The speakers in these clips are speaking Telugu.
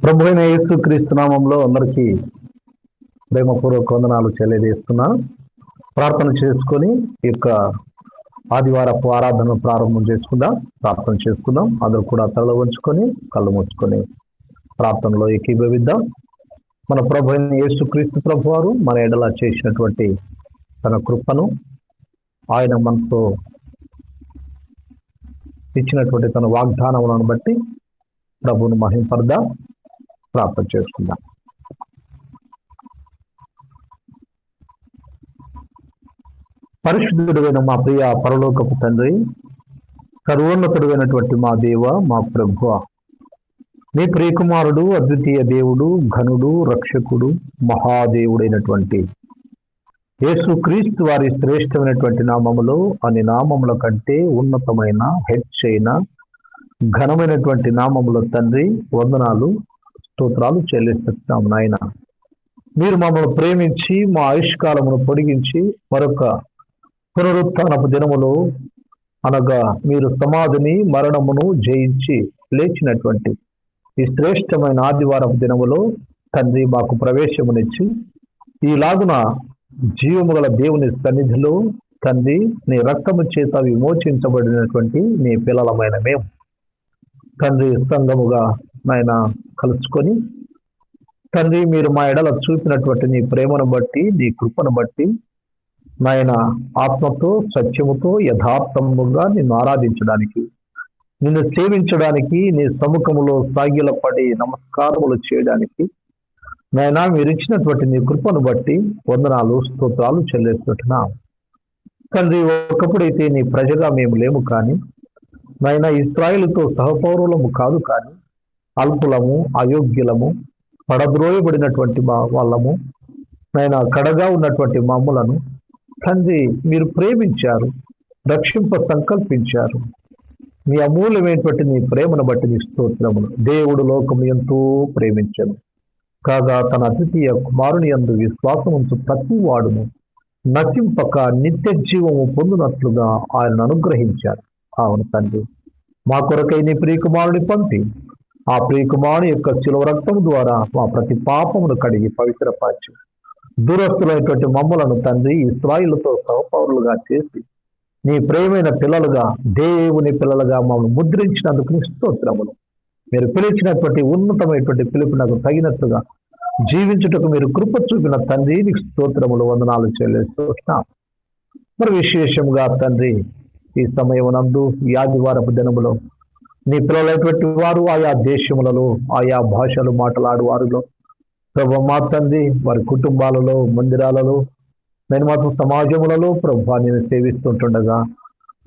ప్రభు అయిన యేసుక్రీస్తు నామంలో అందరికీ ప్రేమపూర్వక వందనాలు తెలియజేస్తున్నాను. ప్రార్థన చేసుకొని ఈ యొక్క ఆదివారపు ఆరాధన ప్రారంభం చేసుకుందాం. ప్రార్థన చేసుకుందాం. అందరూ కూడా తల వంచుకొని కళ్ళు మూసుకొని ప్రార్థనలో ఏకీభవిద్దాం. మన ప్రభు అయిన యేసుక్రీస్తు ప్రభు వారు మన ఎడల చేసినటువంటి తన కృపను, ఆయన మనతో ఇచ్చినటువంటి తన వాగ్దానములను బట్టి ప్రభువును మహింపడదాం. ప్రార్థన చేసుకుందాం. పరిశుద్ధుడైన మా ప్రియ పరలోకపు తండ్రి, సర్వోన్నతుడైనటువంటి మా దేవ, మా ప్రభువ, నీ ప్రియకుమారుడు, అద్వితీయ దేవుడు, ఘనుడు, రక్షకుడు, మహాదేవుడైనటువంటి యేసుక్రీస్తు వారి శ్రేష్టమైనటువంటి నామములో అన్ని నామముల కంటే ఉన్నతమైన, హెచ్చైన, ఘనమైనటువంటి నామములో తండ్రి వందనాలు, స్తోత్రాలు చెల్లిస్తున్నాము. నాయన, మీరు మమ్మల్ని ప్రేమించి మా ఆయుష్కాలమును పొడిగించి మరొక పునరుత్థానపు దినములో, అనగా మీరు సమాధిని, మరణమును జయించి లేచినటువంటి ఈ శ్రేష్టమైన ఆదివారపు దినములో తండ్రి మాకు ప్రవేశమునిచ్చి ఈలాగున జీవము గల దేవుని సన్నిధిలో తండ్రి నీ రక్తము చేత విమోచించబడినటువంటి నీ పిల్లలమైన మేము తండ్రి సంఘముగా నాయన కలుసుకొని తండ్రి మీరు మా ఎడల చూపినటువంటి నీ ప్రేమను బట్టి, నీ కృపను బట్టి నాయన ఆత్మతో, సత్యముతో, యథార్థముగా నిన్ను ఆరాధించడానికి, నిన్ను సేవించడానికి, నీ సముఖములో సాగిలపడి నమస్కారములు చేయడానికి నాయన మీరు ఇచ్చినటువంటి నీ కృపను బట్టి వందనాలు, స్తోత్రాలు చెల్లిస్తున్నాం. తండ్రి, ఒకప్పుడైతే నీ ప్రజగా మేము లేము, కానీ నాయన ఇశ్రాయేలుతో సహపౌరులము కాదు, కానీ అల్పులము, అయోగ్యులము, పడద్రోయబడినటువంటి వాళ్ళము నాయన కడగా ఉన్నటువంటి మమ్ములను తండ్రి మీరు ప్రేమించారు, రక్షింప సంకల్పించారు. మీ అమూల్యమైనటువంటి నీ ప్రేమను బట్టి నీ స్తోత్రములు. దేవుడు లోకము ఎంతో ప్రేమించను కాగా తన అద్వితీయ కుమారుని యందు విశ్వాసముంచు ప్రతి వాడును నశింపక నిత్య జీవము పొందినట్లుగా ఆయనను అనుగ్రహించారు. అవును తండ్రి, మా కొరకై నీ ప్రియకుమారుని పంపి ఆ ప్రియకుమారుని యొక్క శిలువ రక్తము ద్వారా మా ప్రతి పాపమును కడిగి పవిత్రపరచి దూరస్తులైనటువంటి మమ్ములను తండ్రి ఇశ్రాయేలుతో సహపౌరులుగా చేసి నీ ప్రియమైన పిల్లలుగా, దేవుని పిల్లలుగా మమ్మల్ని ముద్రించినందుకు నీ స్తోత్రములు. మీరు పిలిచినటువంటి ఉన్నతమైనటువంటి పిలుపునకు తగినట్టుగా జీవించుటకు మీరు కృప చూపిన తండ్రి నీకు స్తోత్రములు, వందనాలు చెల్లిస్తున్నాం. మరి విశేషంగా తండ్రి ఈ సమయమునందు ఈ ఆదివారపు దినములో నీ పిల్లలైనటువంటి వారు ఆయా దేశములలో, ఆయా భాషలు మాట్లాడు వారిలో ప్రభు మా తండ్రి వారి కుటుంబాలలో, మందిరాలలో, నేను మాత్రం సమాజములలో ప్రభు నేను సేవిస్తుంటుండగా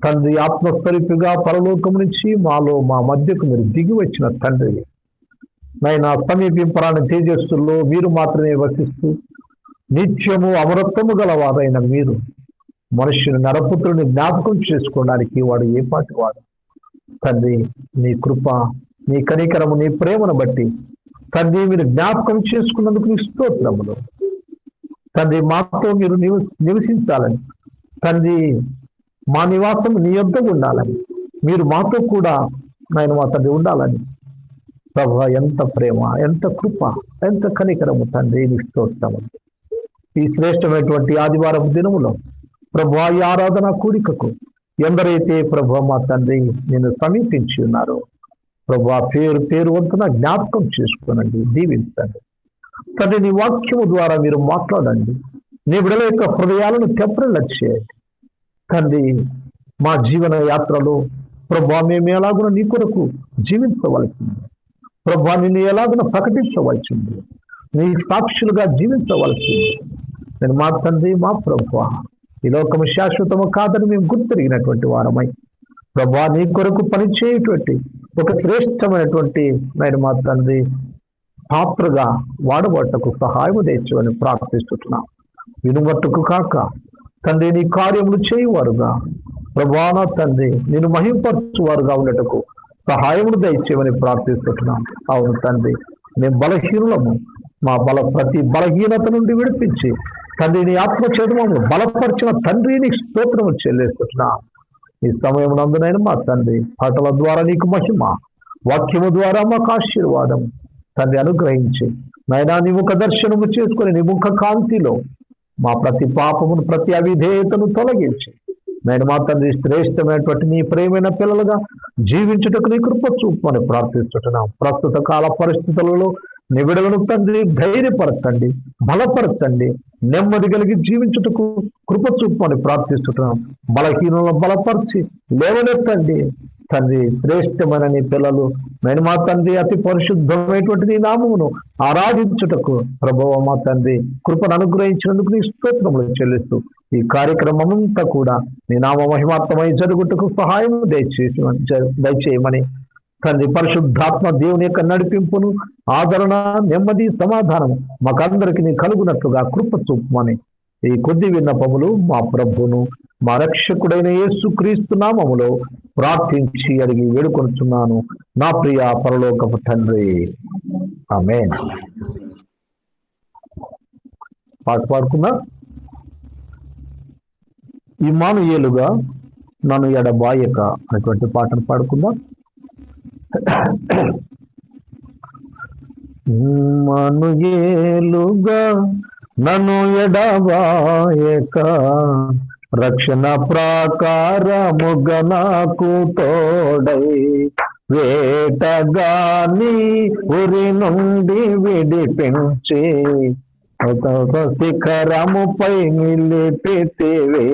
తండ్రి ఆత్మస్వరూపిగా పరలోకం నుంచి మాలో మా మధ్యకు మీరు దిగి వచ్చిన తండ్రి నైనా సమీపింపరాని తేజస్సుల్లో మీరు మాత్రమే వసిస్తూ నిత్యము అమరత్వము గలవారైన మీరు మనుష్యుని నరపుత్రుని జ్ఞాపకం చేసుకోవడానికి వాడు ఏ పాటి వాడు తండ్రి, నీ కృప, నీ కనికరము, నీ ప్రేమను బట్టి తండ్రి మీరు జ్ఞాపకం చేసుకున్నందుకు నీ స్తోత్రములు. తండ్రి మాతో మీరు నివసించాలని, తండ్రి మా నివాసం నీ యొద్ద ఉండాలని, మీరు మాతో కూడా నేను మా తండ్రి ఉండాలని ప్రభు ఎంత ప్రేమ, ఎంత కృప, ఎంత కనికరము తండ్రి నీ స్తోత్రము. ఈ శ్రేష్టమైనటువంటి ఆదివారపు దినములో ప్రభు ఈ ఆరాధన కూడికకు ఎందరైతే ప్రభు మా తండ్రి నేను సమీపించి ఉన్నారో ప్రభు పేరు పేరు వంతున జ్ఞాపకం చేసుకోనండి, దీవించండి తండ్రి. నీ వాక్యము ద్వారా మీరు మాట్లాడండి, నీ బిడ్డల యొక్క హృదయాలను తెప్పరిల్ల చేయండి తండ్రి. మా జీవన యాత్రలో ప్రభు మేము ఎలాగున నీ కొరకు జీవించవలసింది, ప్రభు నిన్ను ఎలాగున ప్రకటించవలసింది, నీ సాక్షులుగా జీవించవలసింది. నేను మా తండ్రి, మా ప్రభు ఈ లోకము శాశ్వతము కాదని మేము గుర్తిరిగినటువంటి వారమై ప్రభు నీ కొరకు పనిచేయటువంటి ఒక శ్రేష్టమైనటువంటి నేను మా తండ్రి పాత్రగా వాడబట్టకు సహాయము తెచ్చమని ప్రార్థిస్తున్నాం. వినుమట్టుకు కాక తండ్రి నీ కార్యములు చేయువారుగా ప్రభాన తండ్రి నేను మహింపరచువారుగా ఉండటకు సహాయమును దయచేయమని ప్రార్థిస్తున్నాం. అవును తండ్రి, మేము బలహీనులము, మా ప్రతి బలహీనత నుండి విడిపించి తండ్రి నీ ఆత్మచేతము బలపరిచిన తండ్రి నీ స్తోత్రము చెల్లిస్తున్నాం. ఈ సమయం నందునైనా మా తండ్రి పాటల ద్వారా నీకు మహిమ, వాక్యము ద్వారా మాకు ఆశీర్వాదం తండ్రి అనుగ్రహించి నాయనా నీ ముఖ దర్శనము చేసుకుని నీ ముఖ కాంతిలో మా ప్రతి పాపమును ప్రతి అవిధేయతను తొలగించి నేను మా తండ్రి శ్రేష్టమైనటువంటి నీ ప్రేమైన పిల్లలుగా జీవించుటకు నీ కృప చూపమని ప్రార్థిస్తున్నాం. ప్రస్తుత కాల పరిస్థితులలో నీ బిడ్డలను తండ్రి ధైర్యపరచండి, బలపరచండి, నెమ్మది కలిగి జీవించుటకు కృప చూపమని ప్రార్థిస్తున్నాం. బలహీనులను బలపరిచి లేవనెత్తండి తండ్రి. శ్రేష్టమైన నీ పిల్లలు నేను మా తండ్రి అతి పరిశుద్ధమైనటువంటి నీ నామమును ఆరాధించుటకు ప్రభువా మా తండ్రి కృపను అనుగ్రహించినందుకు నీ స్తోత్రములు చెల్లిస్తూ ఈ కార్యక్రమం అంతా కూడా నీ నామ మహిమాత్మై జరుగుటకు సహాయం దయచేయమని తండ్రి పరిశుద్ధాత్మ దేవుని యొక్క నడిపింపును, ఆదరణ, నెమ్మది, సమాధానం మాకందరికి నీ కలుగునట్లుగా కృప చూపమని ఈ కొద్ది విన్నపములు మా ప్రభువును మా రక్షకుడైన యేసుక్రీస్తు నామములో ప్రార్థించి అడిగి వేడుకొనుచున్నాను నా ప్రియ పరలోకపు తండ్రి, ఆమేన్. పాట పాడుకున్నా. ఇమ్మానుయేలుగా నన్ను ఎడబాయక అనేటువంటి పాటను పాడుకుందాం. ఇమ్మానుయేలుగా నన్ను ఎడబాయక రక్షణ ప్రాకారముగా నాకు తోడై వేటగాని ఉరి నుండి విడిపించి శిఖరముపై నిలిపితివే.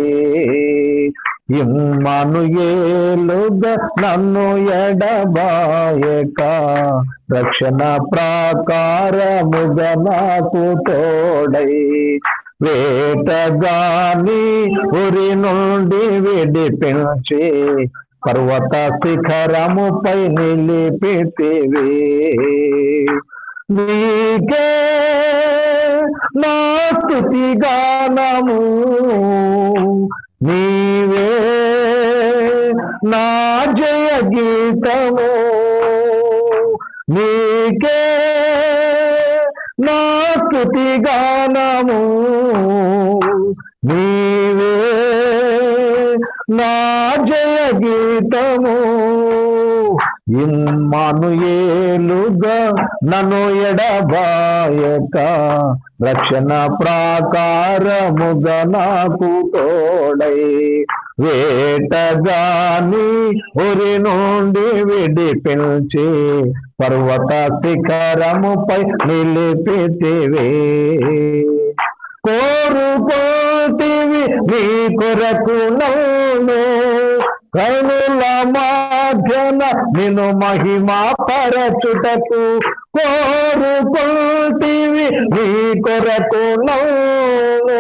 ఇమ్మానుయేలుగా నన్ను ఎడబాయక రక్షణ ప్రాకారముగా నాకు తోడై వేటగాని ఉరి నుండి విడిపించి పర్వత శిఖరముపై నిలిపితివే. నీకే నా స్తుతి గానము, నీవే నా జయ గీతము, నీకే నా స్తుతి గానము, నీవే నా జయ గీతము. ఇమ్మానుయేలుగా నన్ను ఎడబాయక రక్షణ ప్రాకారముగా నాకు తోడై వేటగాని ఉరి నుండి విడిపించి పర్వత శిఖరముపై నిలిపితివే. కోరుకోటివి నీ కొరకు నన్ను కనుల మాధ్యన నిన్ను మహిమా పరచుటకు, కోరుకోటివి నీ కొరకు నన్ను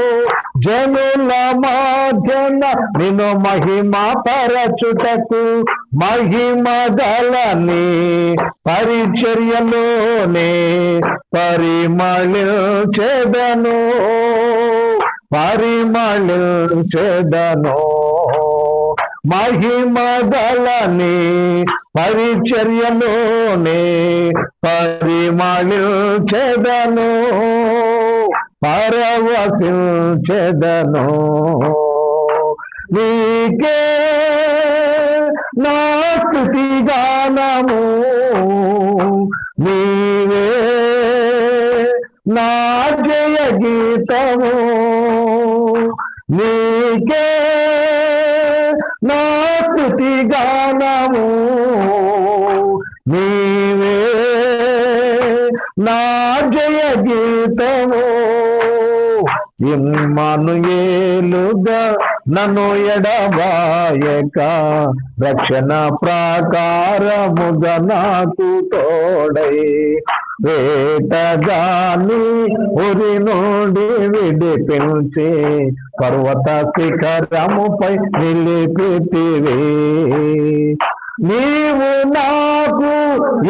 జనుల మాధ్యన నిన్ను మహిమా పరచుటకు, మహిమ గలని పరిచర్యలోనే పరిమళించెదను, పరిమళించెదను. మహిమ గలని పరిచర్యలోనే పరిమళించెదను, పరవశించెదను. నీకే నా స్తుతి గానము, నీవే నా జయ గీతము, నీకే నా స్తుతి గానము, నీవే నా జయ గీతము. ఇమ్మానుయేలుగా నన్ను ఎడబాయక రక్షణ ప్రాకారముగా నాకు తోడై వేటగాని ఉరి నుండి విడిపించి పర్వత శిఖరముపై నిలిపితివే. నీవు నాకు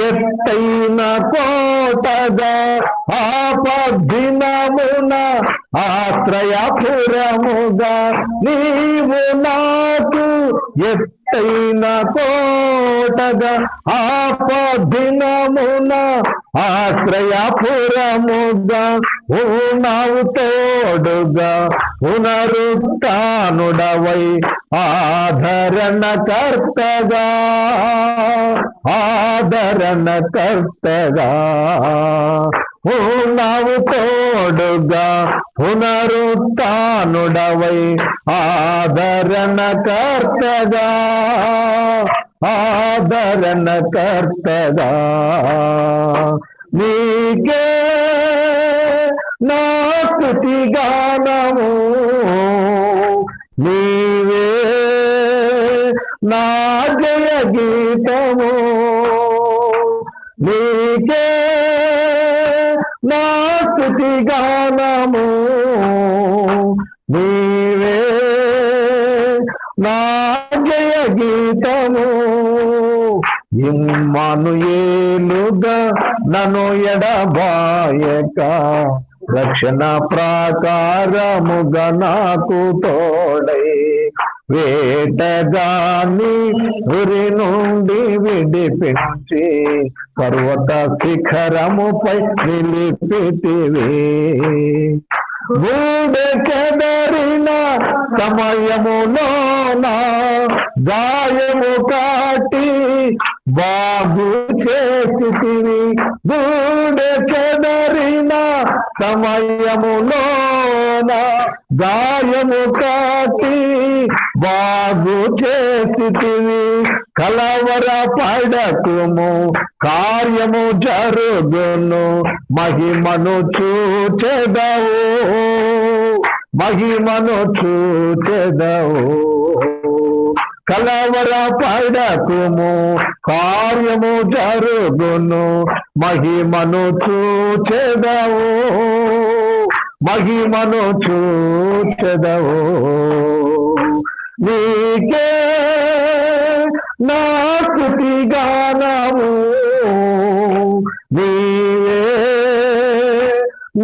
ఎత్తైన కోటగా ఆపద్దినమున ఆశ్రయపురముగా, నీవు నాకు ఎత్తైన కోటగా ఆపద్దినమున ఆశ్రయపురముగా ఉన్నావు తోడుగా పునరుత్థానుడవై ఆదరణకర్తగా ఉన్నావు తోడుగా పునరుత్థానుడవై ఆదరణకర్తగా నీకే నా స్తుతి గానము నీవే నా జయ గీతము నీకే నా స్తుతి గానము నీవే నా జయ గీతము ఇమ్మానుయేలుగా నన్ను ఎడబాయక రక్షణ ప్రాకారముగా నాకు తోడై వేటగాని ఉరి నుండి విడిపించి పర్వత శిఖరముపై నిలిపితివి గూడె చెదరిన సమయములోన గాయము కాటి బాగు చేసితివి గూడె చెదరిన సమయములోన గాయము కాటి బాగు చేసితివి కలవర పడకుము కార్యము జరుగును మహిమను చూచెదవు కలవర పడకుము కార్యము జరుగును మహిమను చూచెదవు నీకే నా స్తుతి గానము నీవే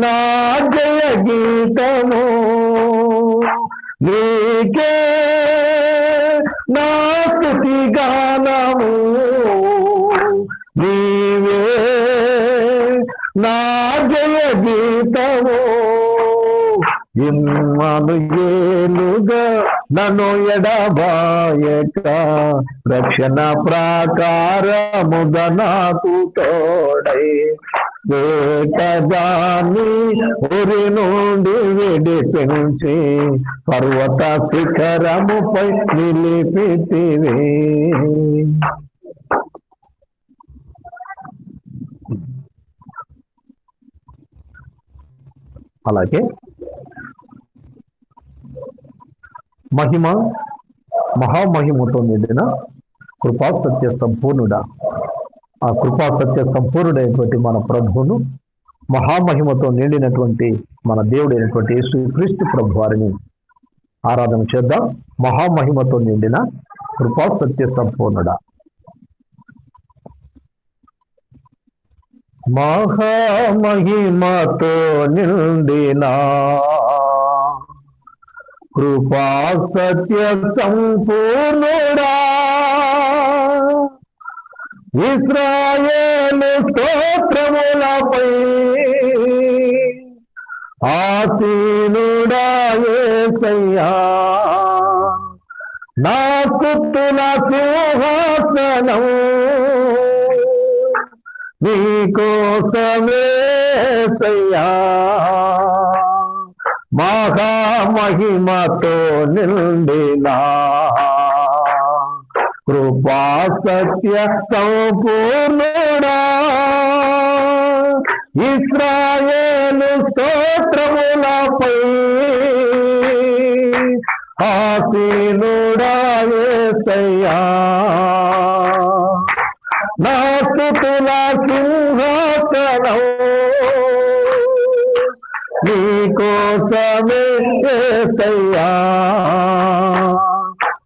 నా జయ గీతము నీకే నా స్తుతి గానము నీవే నా జయ గీతము ఇమ్మానుయేలుగా నన్ను ఎడబాయక రక్షణ ప్రాకారముగా నాకు తోడై వేటగాని ఉరి నుండి విడిపించి పర్వత శిఖరముపై నిలిపితివి. అలాగే మహిమ మహామహిమతో నిండిన కృపా సత్య సంపూర్ణుడా, ఆ కృపా సత్య సంపూర్ణుడైనటువంటి మన ప్రభువును, మహామహిమతో నిండినటువంటి మన దేవుడైనటువంటి యేసు క్రీస్తు ప్రభు వారిని ఆరాధన చేద్దాం. మహామహిమతో నిండిన కృపా సత్య సంపూర్ణుడా. మహామహిమతో నిండిన కృపా సత్య సంపూర్ణుడా, ఇశ్రాయేలు స్తోత్రములపై ఆసీనుడా యేసయ్యా, నా స్తుతుల సింహాసనం నీకోసమేసయ్యా, మహామహిమతో నిండిన కృపా సత్య సంపూర్ణుడా, ఇశ్రాయేలు స్తోత్రములపై ఆసీనుడా యేసయ్యా, నా స్తుతుల సింహాసనం నీకోసమే యేసయ్యా,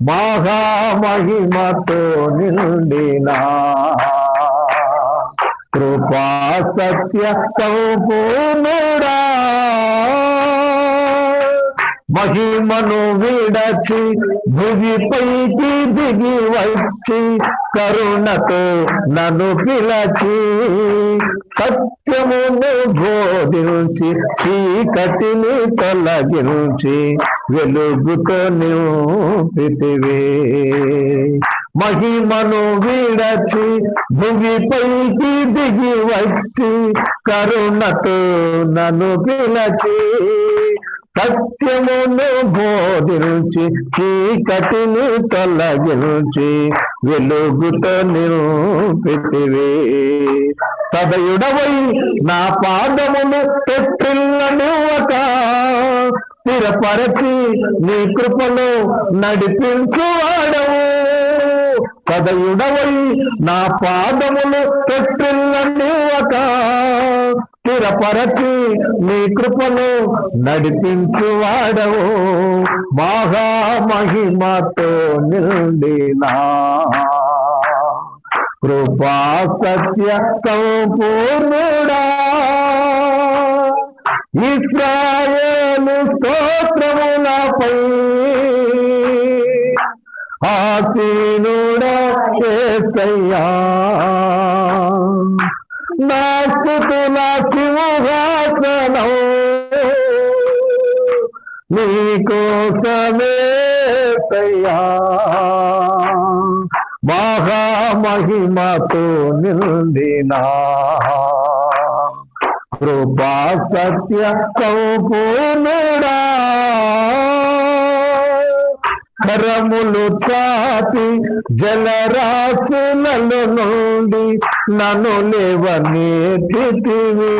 మహామహిమతో నిండిన కృపా సత్య సంపూర్ణుడా, మహిమను విడచి భువిపైకి దిగి వచ్చి కరుణతో నన్ను పిలచి సత్యమును బోధించి చీకటిని తొలగించి వెలుగుతో నింపితివే. మహిమను విడచి భువిపైకి దిగి వచ్చి కరుణతో నన్ను పిలచి సత్యమును బోధించి చీకటిని తొలగించి వెలుగుతో నింపితివే. సదయుడవై నా పాదమును తొట్టిల్లనివ్వక స్థిరపరచి నీ కృపలో నడిపించువాడవు. సదయుడవై నా పాదములు తొట్టిల్లనివ్వక స్థిరపరచి నీ కృపలో నడిపించువాడవు. మహామహిమతో నిండినా కృపా సత్య సంపూర్ణుడా ఇశ్రాయేలు స్తోత్రములపై ఆసీనుడా యేసయ్యా. నా స్తుతుల సింహాసనం నీకోసమేసయ్యా. మహామహిమతో నిండినా కృపా సత్య సంపూర్ణుడా కరములు చాపి జలరాశులలో నుండి నన్ను లేవనెత్తితివి.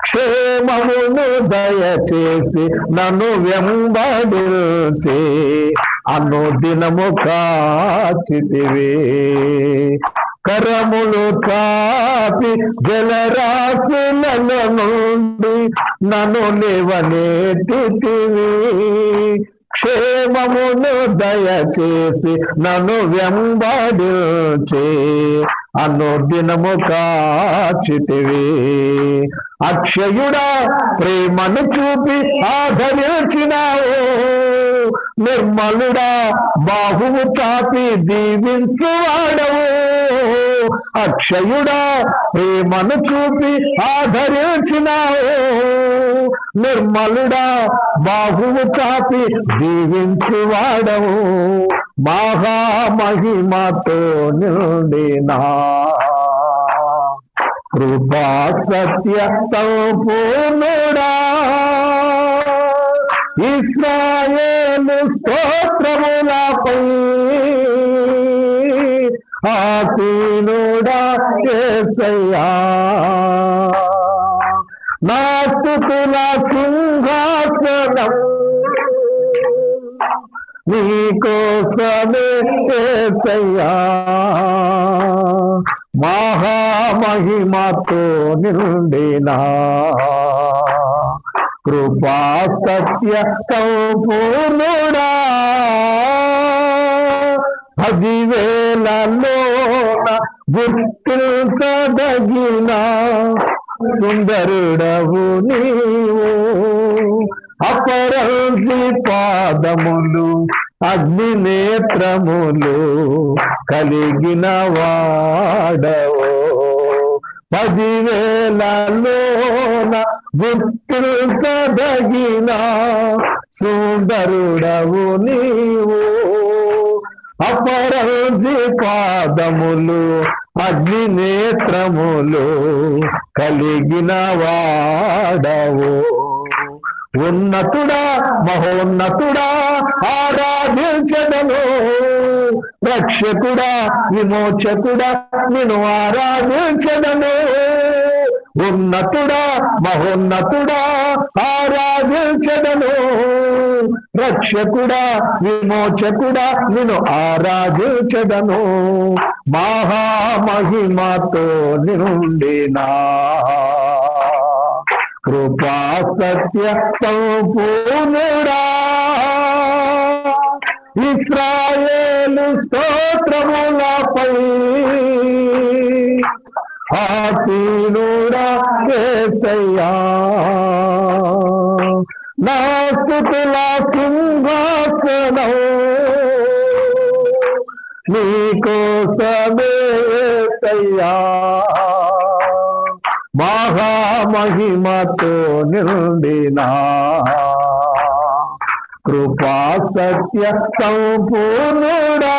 క్షేమమును దయచేసి నన్ను వెంబడించి అనుదినము కాచితివి. కరములు చాపి జలరాశులలో నుండి నన్ను లేవనెత్తితివి. క్షేమమును దయచేసి నన్ను వెంబడించి అనుదినము కాచితివి. అక్షయుడా ప్రేమను చూపి ఆదరించినావు. నిర్మలుడా బాహువు చాపి దీవించువాడవు. అక్షయుడా ప్రేమను చూపి ఆదరించినావు. నిర్మలుడా బాహువు చాపి దీవించువాడవు. మహామహిమతో నిండినా కృపా సత్య సంపూర్ణుడా ఇశ్రాయేలు స్తోత్రములపై ఆసీనుడా యేసయ్యా. నా స్తుతుల సింహాసనం నీకోసమే యేసయ్యా. మహామహిమతో నిండినా కృపా సత్య సంపూర్ణుడా 10,000లోన గుర్తించదగిన సుందరుడవు నీవు. అపరంజి పాదములు అగ్ని నేత్రములు కలిగిన వాడవు. 10,000లోన గుర్తించదగిన సుందరుడవు నీవు. అపరంజి పాదములు అగ్ని నేత్రములు కలిగిన వాడవు. ఉన్నతుడా మహోన్నతుడా ఆరాధించదను. రక్షకుడా విమోచకుడా నిన్ను ఆరాధించదను. ఉన్నతుడా మహోన్నతుడా ఆరాధించదను. రక్షకుడా విమోచకుడా నిన్ను ఆరాధించదను. మహామహిమతో నిండినా కృపా సత్య సంపూర్ణుడా ఇశ్రాయేలు స్తోత్రములపై ఆసీనుడా యేసయ్యా. నా స్తుతుల సింహాసనం నీకోసమే యేసయ్యా, మహామహిమతో నిండినా కృపా సత్య సంపూర్ణుడా.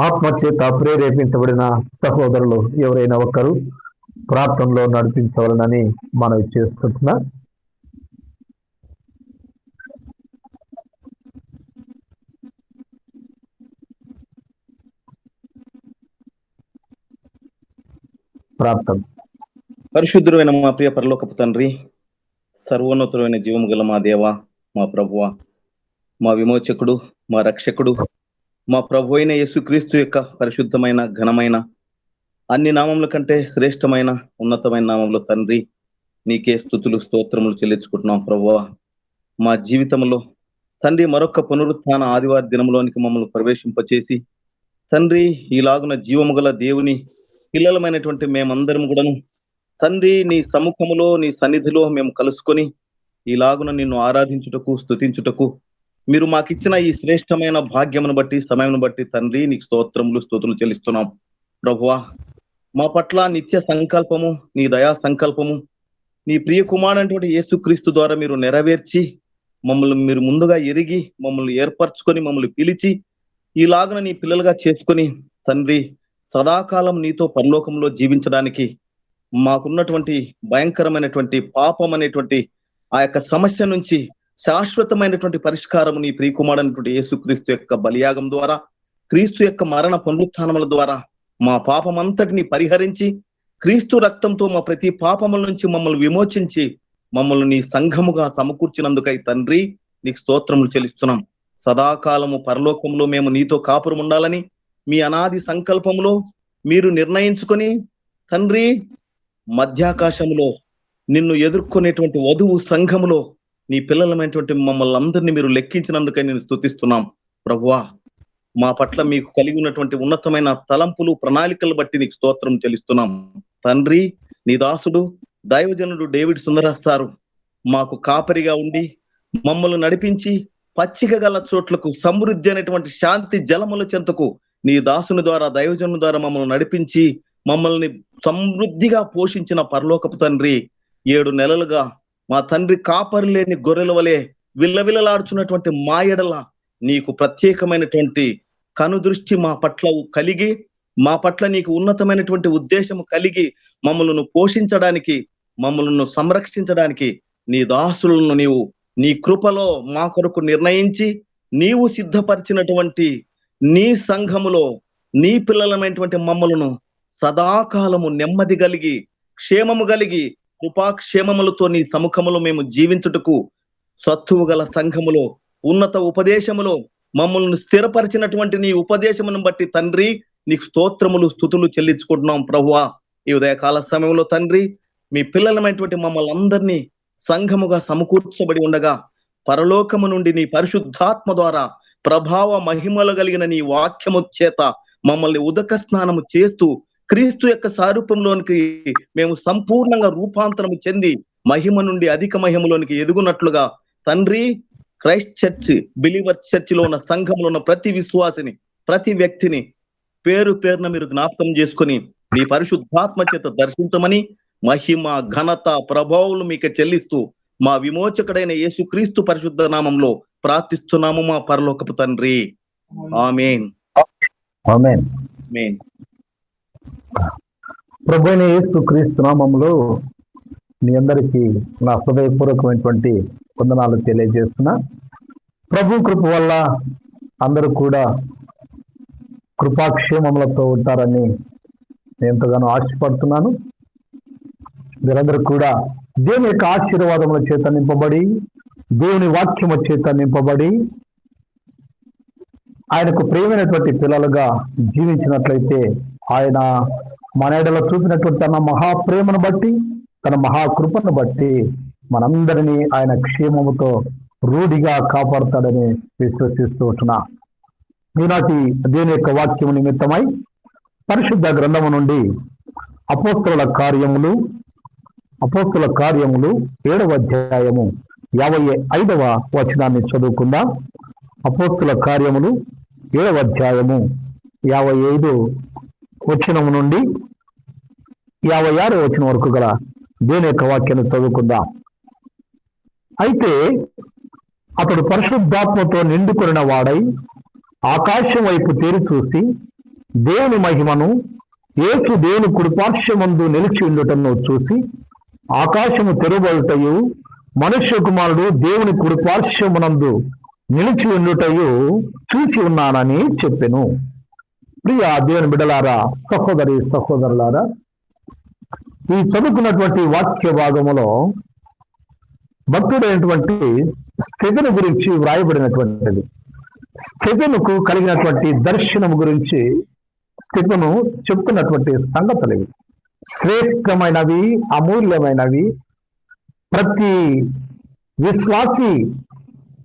ఆత్మచేత ప్రేరేపించబడిన సహోదరులు ఎవరైనా ఒకరు ప్రార్థనలో నడిపించవాలని మనవి చేస్తున్నా. ప్రార్థన. పరిశుద్ధుడైన మా ప్రియ పరలోకపు తండ్రి, సర్వోన్నతుడైన జీవము గల మా దేవ, మా ప్రభువ, మా విమోచకుడు, మా రక్షకుడు, మా ప్రభు అయిన యేసుక్రీస్తు యొక్క పరిశుద్ధమైన ఘనమైన అన్ని నామముల కంటే శ్రేష్టమైన ఉన్నతమైన నామంలో తండ్రి నీకే స్తుతులు స్తోత్రములు చెల్లించుకుంటున్నాం. ప్రభువ, మా జీవితంలో తండ్రి మరొక పునరుత్థాన ఆదివార దినంలోనికి మమ్మల్ని ప్రవేశింపచేసి తండ్రి ఈలాగున జీవము గల దేవుని పిల్లలమైనటువంటి మేమందరం కూడాను తండ్రి నీ సముఖములో నీ సన్నిధిలో మేము కలుసుకొని ఈలాగున నిన్ను ఆరాధించుటకు స్తుతించుటకు మీరు మాకిచ్చిన ఈ శ్రేష్టమైన భాగ్యమును బట్టి సమయమును బట్టి తండ్రి నీకు స్తుతులు చెల్లిస్తున్నాం. ప్రభువా, మా పట్ల నిత్య సంకల్పము, నీ దయా సంకల్పము నీ ప్రియ కుమారుడైనటువంటి యేసుక్రీస్తు ద్వారా మీరు నెరవేర్చి మమ్మల్ని మీరు ముందుగా ఎరిగి మమ్మల్ని ఏర్పరచుకొని మమ్మల్ని పిలిచి ఈలాగున నీ పిల్లలుగా చేసుకొని తండ్రి సదాకాలం నీతో పరలోకంలో జీవించడానికి మాకున్నటువంటి భయంకరమైనటువంటి పాపం అనేటువంటి ఆ యొక్క సమస్య నుంచి శాశ్వతమైనటువంటి పరిష్కారం నీ ప్రియకుమారుడైనటువంటి యేసుక్రీస్తు యొక్క బలియాగం ద్వారా, క్రీస్తు యొక్క మరణ పునరుత్థానముల ద్వారా మా పాపమంతటిని పరిహరించి క్రీస్తు రక్తంతో మా ప్రతి పాపముల నుంచి మమ్మల్ని విమోచించి మమ్మల్ని నీ సంఘముగా సమకూర్చినందుకై తండ్రి నీకు స్తోత్రములు చెల్లిస్తున్నాం. సదాకాలము పరలోకంలో మేము నీతో కాపురం ఉండాలని మీ అనాది సంకల్పంలో మీరు నిర్ణయించుకొని తండ్రి మధ్యాకాశంలో నిన్ను ఎదుర్కొనేటువంటి వధువు సంఘములో నీ పిల్లలమైనటువంటి మమ్మల్ని అందరినీ మీరు లెక్కించినందుకై నేను స్తుతిస్తున్నాం. ప్రభువా, మా పట్ల మీకు కలిగి ఉన్నటువంటి ఉన్నతమైన తలంపులు ప్రణాళికలు బట్టి నీకు స్తోత్రం చెల్లిస్తున్నాం. తండ్రి, నీ దాసుడు దైవజనుడు డేవిడ్ సుందరస్తారు మాకు కాపరిగా ఉండి మమ్మల్ని నడిపించి పచ్చిక గల చోట్లకు సమృద్ధి అనేటువంటి శాంతి జలముల చెంతకు నీ దాసుని ద్వారా దైవజనుని ద్వారా మమ్మల్ని నడిపించి మమ్మల్ని సమృద్ధిగా పోషించిన పరలోకపు తండ్రి, 7 నెలలుగా మా తండ్రి కాపరి లేని గొర్రెల వలె విల్లవిల్లలాడుచున్నటువంటి మా ఎడల నీకు ప్రత్యేకమైనటువంటి కనుదృష్టి మా పట్ల కలిగి మా పట్ల నీకు ఉన్నతమైనటువంటి ఉద్దేశము కలిగి మమ్మల్ని పోషించడానికి మమ్మల్ని సంరక్షించడానికి నీ దాసులను నీవు నీ కృపలో మా కొరకు నిర్ణయించి నీవు సిద్ధపరిచినటువంటి నీ సంఘములో నీ పిల్లలమైనటువంటి మమ్మలను సదాకాలము నెమ్మది కలిగి క్షేమము కలిగి కృపాక్షేమములతో నీ సముఖములో మేము జీవించుటకు సత్తువు గల సంఘములో ఉన్నత ఉపదేశములో మమ్మల్ని స్థిరపరిచినటువంటి నీ ఉపదేశమును బట్టి తండ్రి నీకు స్తోత్రములు స్తుతులు చెల్లించుకుంటున్నాం. ప్రభువా, ఈ ఉదయకాల సమయంలో తండ్రి మీ పిల్లలమైనటువంటి మమ్మల్ని అందరినీ సంఘముగా సమకూర్చబడి ఉండగా పరలోకము నుండి నీ పరిశుద్ధాత్మ ద్వారా ప్రభావ మహిమలు కలిగిన నీ వాక్యము చేత మమ్మల్ని ఉదక స్నానము చేస్తూ క్రీస్తు యొక్క సారూప్యంలోనికి మేము సంపూర్ణంగా రూపాంతరము చెంది మహిమ నుండి అధిక మహిమలోనికి ఎదుగునట్లుగా తండ్రి క్రైస్ట్ చర్చ్ బిలీవర్ చర్చిలో ఉన్న సంఘంలో ఉన్న ప్రతి విశ్వాసిని ప్రతి వ్యక్తిని పేరు పేరున మీరు జ్ఞాపకం చేసుకొని మీ పరిశుద్ధాత్మ చేత దర్శించమని మహిమ ఘనత ప్రభావాలు మీకు చెల్లిస్తూ మా విమోచకుడైన యేసుక్రీస్తు పరిశుద్ధ నామంలో ప్రార్థిస్తున్నాము మా పరలోకపు తండ్రి. ఆమేన్. ఆమేన్. ఆమేన్. ప్రభువైన యేసుక్రీస్తు నామములో మీ అందరికీ నా హృదయపూర్వకమైనటువంటి వందనాలు తెలియజేస్తున్నా. ప్రభు కృప వల్ల అందరూ కూడా కృపాక్షేమములతో ఉంటారని నేను ఎంతగానో ఆశపడుతున్నాను. మీరందరూ కూడా దేవుని యొక్క ఆశీర్వాదముల చేత నింపబడి దేవుని వాక్యము చేత నింపబడి ఆయనకు ప్రియమైనటువంటి పిల్లలుగా జీవించినట్లయితే ఆయన మన ఎడల చూపినటువంటి తన మహాప్రేమను బట్టి తన మహాకృపను బట్టి మనందరినీ ఆయన క్షేమముతో రూఢిగా కాపాడుతాడని విశ్వసిస్తూ ఉంటున్నా. ఈనాటి దేవుని యొక్క వాక్యము నిమిత్తమై పరిశుద్ధ గ్రంథము నుండి అపోస్తలుల కార్యములు 7వ అధ్యాయము 55వ వచనాన్ని చదువుకుందాం. అపోస్తలుల కార్యములు 7వ అధ్యాయము 55 వచనము నుండి 56వ వచనం వరకు గల దేవుని యొక్క వాక్యాన్ని చదువుకుందాం. అయితే అతడు పరిశుద్ధాత్మతో నిండుకొనిన వాడై ఆకాశం వైపు తేరి చూసి దేవుని మహిమను, యేసు దేవుని కుడిపార్శ్వమందు నిలిచి ఉండుటను చూసి, ఆకాశము తెరవబడుటయు మనుష్య కుమారుడు దేవుని కుడిపార్శ్వమునందు నిలిచి ఉండుటయు చూసి ఉన్నానని చెప్పెను. ప్రియ దేవుని బిడ్డలారా, సహోదరి సహోదరులారా, ఈ చదువుకున్నటువంటి వాక్య భాగములో భక్తుడైనటువంటి స్తెఫెను గురించి వ్రాయబడినటువంటిది. స్తెఫెనుకు కలిగినటువంటి దర్శనము గురించి స్తెఫెను చెప్తున్నటువంటి సంగతులు ఇవి. శ్రేష్టమైనవి, అమూల్యమైనవి. ప్రతి విశ్వాసి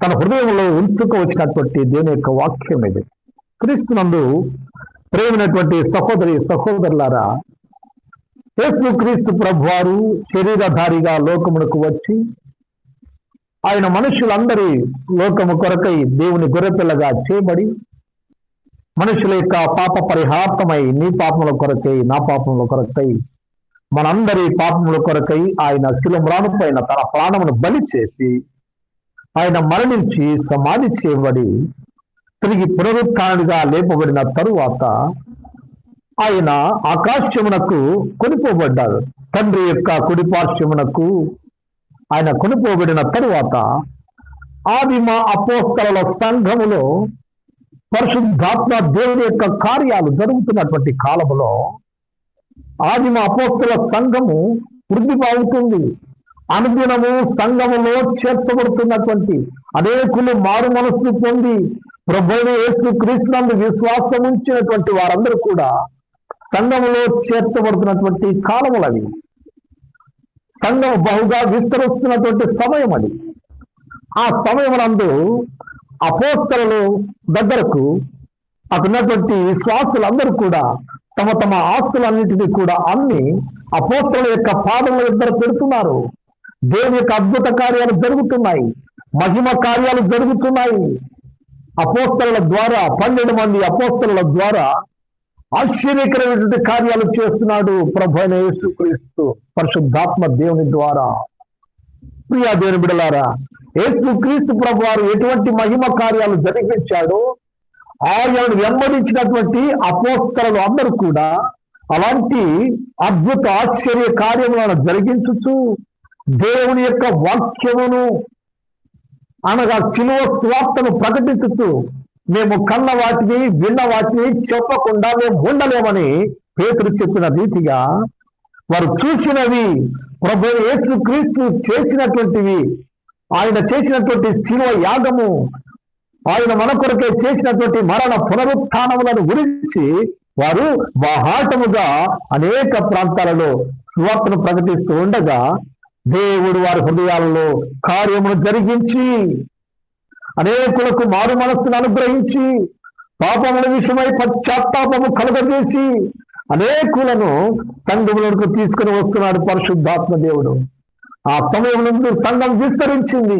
తన హృదయంలో ఉంచుకోవచ్చినటువంటి దేవుని యొక్క వాక్యం ఇది. క్రీస్తునందు ప్రేమైనటువంటి సహోదరి సహోదరులారా, యేసు క్రీస్తు ప్రభువారు శరీరధారిగా లోకమునకు వచ్చి ఆయన మనుషులందరి లోకము కొరకై దేవుని గొర్రెపిల్లగా చేయబడి మనుషుల యొక్క పాప పరిహార్థమై నీ పాపముల కొరకై నా పాపముల కొరకై మనందరి పాపముల కొరకై ఆయన శిలువ పైన తన ప్రాణమును బలి చేసి ఆయన మరణించి సమాధి చేయబడి తిరిగి పునరుత్థానుడిగా లేపబడిన తరువాత ఆయన ఆకాశమునకు కొనిపోబడ్డాడు. తండ్రి యొక్క కుడిపార్శ్వమునకు ఆయన కొనిపోబడిన తరువాత ఆదిమ అపోస్తలుల సంఘములో పరిశుద్ధాత్మ దేవుని యొక్క కార్యాలు జరుగుతున్నటువంటి కాలములో ఆదిమ అపోస్తలుల సంఘము వృద్ధి పావుతుంది. అనుదినము సంఘములో చేర్చబడుతున్నటువంటి అనేకులు మారు మనస్సు పొంది ప్రభువైన యేసు క్రీస్తునందు విశ్వాసం ఉంచినటువంటి వారందరూ కూడా సంఘములో చేర్చబడుతున్నటువంటి కాలములవి. సంఘం బహుగా విస్తరిస్తున్నటువంటి సమయం అది. ఆ సమయమునందు అపోస్తలుల దగ్గరకు అక్కడున్నటువంటి విశ్వాసులందరూ కూడా తమ తమ ఆస్తులన్నిటినీ కూడా అమ్మి అపోస్తలుల యొక్క పాదముల దగ్గర పెడుతున్నారు. దేవుని యొక్క అద్భుత కార్యాలు జరుగుతున్నాయి, మహిమ కార్యాలు జరుగుతున్నాయి. అపోస్తలుల ద్వారా 12 మంది అపోస్తలుల ద్వారా ఆశ్చర్యకరమైనటువంటి కార్యాలు చేస్తున్నాడు ప్రభువైన యేసు క్రీస్తు పరిశుద్ధాత్మ దేవుని ద్వారా. ప్రియా దేవుని బిడ్డలారా, యేసు క్రీస్తు ప్రభువారు ఎటువంటి మహిమ కార్యాలు జరిగించాడో ఆయనను వెంబడించినటువంటి అపోస్తలులు అందరూ కూడా అలాంటి అద్భుత ఆశ్చర్య కార్యములను జరిగించుచు దేవుని యొక్క వాక్యమును అనగా శిలువ స్వార్థను ప్రకటించుతూ మేము కన్న వాటిని విన్న వాటిని చెప్పకుండా మేము ఉండలేమని పేతురు చెప్పిన రీతిగా వారు చూసినవి ప్రభువైన యేసు క్రీస్తు చేసినటువంటివి, ఆయన చేసినటువంటి శిలువ యాగము, ఆయన మన కొరకే చేసినటువంటి మరణ పునరుత్థానములను గురించి వారు బాహాటముగా అనేక ప్రాంతాలలో సువార్తను ప్రకటిస్తూ ఉండగా దేవుడు వారి హృదయాలలో కార్యమును జరిగించి అనేకులకు మారు మనస్సును అనుగ్రహించి పాపముల విషయమై పశ్చాత్తాపము కలుగజేసి అనేకులను సంఘములకు తీసుకుని వస్తున్నాడు పరిశుద్ధాత్మ దేవుడు. ఆ సమయంలో సంఘం విస్తరించింది.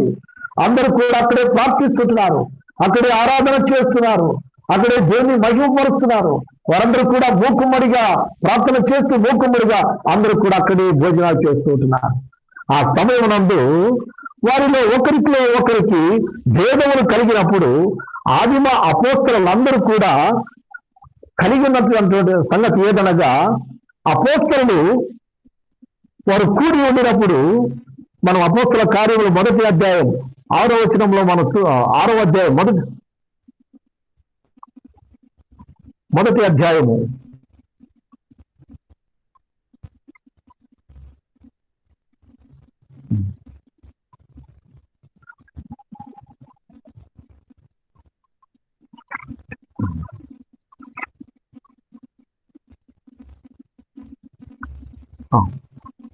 అందరూ కూడా అక్కడే ప్రార్థిస్తుంటున్నారు, అక్కడే ఆరాధన చేస్తున్నారు, అక్కడే దేవుని మహిమపరుస్తున్నారు. వారందరూ కూడా మూకుమ్మడిగా ప్రార్థన చేస్తూ మూకుమ్మడిగా అందరూ కూడా అక్కడే భోజనాలు చేస్తూ ఉంటున్నారు. ఆ సమయమునందు వారిలో ఒకరికి భేదములు కలిగినప్పుడు ఆదిమ అపోస్తలులందరూ కూడా కలిగి ఉన్నటువంటి సంగతి ఏదనగా, అపోస్తలులు వారు కూడి ఉండినప్పుడు మనం అపోస్తల కార్యములు 1వ అధ్యాయం 6వ వచనంలో మనం 6వ అధ్యాయం మొదటి అధ్యాయము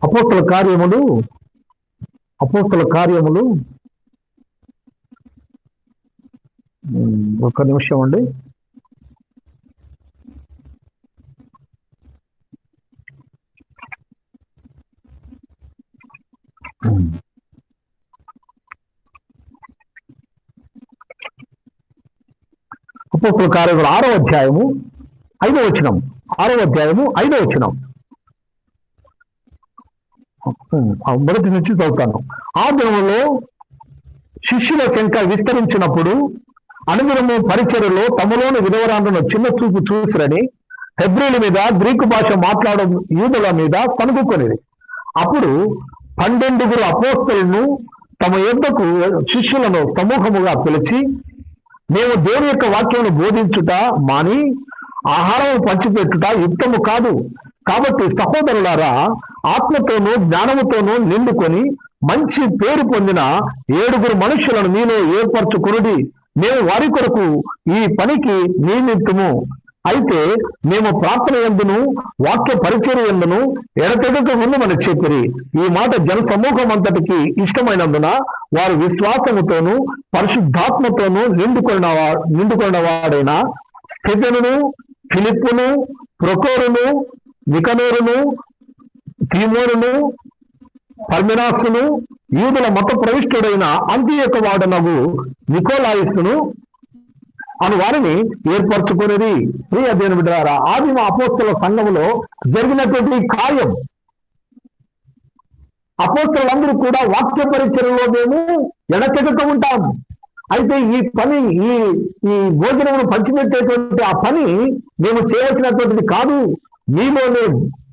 అపోస్తల కార్యములు ఒక్క నిమిషం అండి. అపోస్తలుల కార్యములు 6వ అధ్యాయము 5వ వచనం. 6వ అధ్యాయము 5వ వచనం. మొదటి నుంచి చదువుతాను. ఆ దినములో శిష్యుల సంఖ్య విస్తరించినప్పుడు అనుదినము పరిచర్యలో తమలోని విధవరాలను చిన్న చూపు చూసిరని హెబ్రీల మీద గ్రీకు భాష మాట్లాడే యూదుల మీద సనుగుకొనిది. అప్పుడు 12 అపోస్తలులను తమ యొద్దకు శిష్యులను సమూహముగా పిలిచి, మేము దేవుని యొక్క వాక్యమును బోధించుట మాని ఆహారం పంచిపెట్టుట యుక్తము కాదు. కాబట్టి సహోదరులారా, ఆత్మతోనూ జ్ఞానముతోనూ నిండుకొని మంచి పేరు పొందిన 7 మనుషులను మీలో ఏర్పరచుకునుడి. మేము వారి కొరకు ఈ పనికి నియమితుము. అయితే మేము ప్రార్థన యందును వాక్య పరిచర్య యందును ఎడతెగక ఉందమని చెప్పిరి. ఈ మాట జన సమూహం అంతటికి ఇష్టమైనందున వారు విశ్వాసముతోనూ పరిశుద్ధాత్మతోనూ నిండుకొన్న వాడైన స్తెఫెనును, ఫిలిప్పును, ప్రొకోరును, నికనోరును, తీమోనును, పర్మినాసును, యూదుల మత ప్రవిష్టుడైన అంతియొక్క వాడనగు నికోలాయిసును అను వారిని ఏర్పరచుకునేది. ప్రియ దేవుని బిడ్డలారా, ఆదిమ అపోస్తలుల సంఘములో జరిగినటువంటి కార్యం, అపోస్తలులందరూ కూడా వాక్య పరిచర్యలో మేము ఎడతెగక ఉంటాం. అయితే ఈ పని ఈ భోజనమును పంచిపెట్టేటువంటి ఆ పని మేము చేయవలసినటువంటిది కాదు. మీలోనే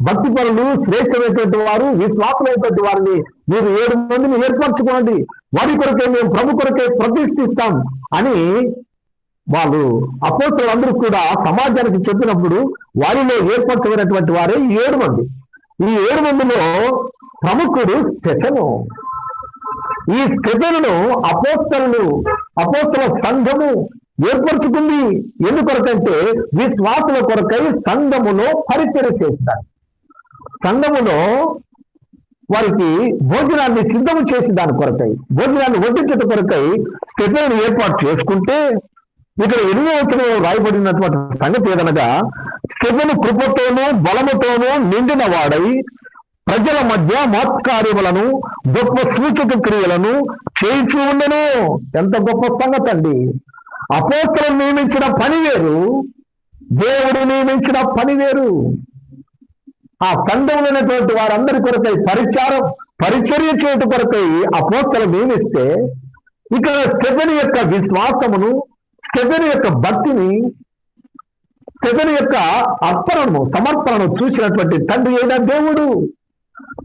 భక్తి పనులు శ్రేష్టమైనటువంటి వారు, విశ్వాసమైనటువంటి వారిని మీరు 7 మందిని ఏర్పరచుకోండి. వారి కొరకే మేము ప్రభు కొరకే ప్రతిష్ఠిస్తాం అని వాళ్ళు అపోస్తలులందరూ కూడా సమాజానికి చెప్పినప్పుడు వారిలో ఏర్పరచబడినటువంటి వారే 7 మంది. ఈ 7 మందిలో ప్రముఖుడు స్టెఫెను. ఈ స్టెఫెనును అపోస్తల సంఘము ఏర్పరచుకుంది. ఎందుకొరకంటే విశ్వాసుల కొరకై సంఘములో పరిచర్య చేస్తారు. సంఘములో వారికి భోజనాన్ని సిద్ధము చేసి దాని కొరకై, భోజనాన్ని వడ్డించట కొరకై స్టెఫెను ఏర్పాటు చేసుకుంటే, ఇక్కడ 8వ వచనంలో రాయబడినటువంటి సంగతి ఏదనగా, స్టెఫెను కృపతోనూ బలముతోనూ నిండిన వాడై ప్రజల మధ్య మహత్కార్యములను గొప్ప సూచక క్రియలను చేయించు ఉండెను. ఎంత గొప్ప సంగతి అండి! అపోస్తలులు నియమించిన పని వేరు, దేవుడు నియమించిన పని వేరు. ఆ సంఘములైనటువంటి వారందరి కొరకై పరిచర్య చేయట కొరకై అపోస్తలులు నియమిస్తే, ఇక్కడ స్టెఫెను యొక్క విశ్వాసమును, స్టెఫెను యొక్క భక్తిని, స్టెఫెను యొక్క సమర్పణను చూసినటువంటి తండ్రి అయిన దేవుడు,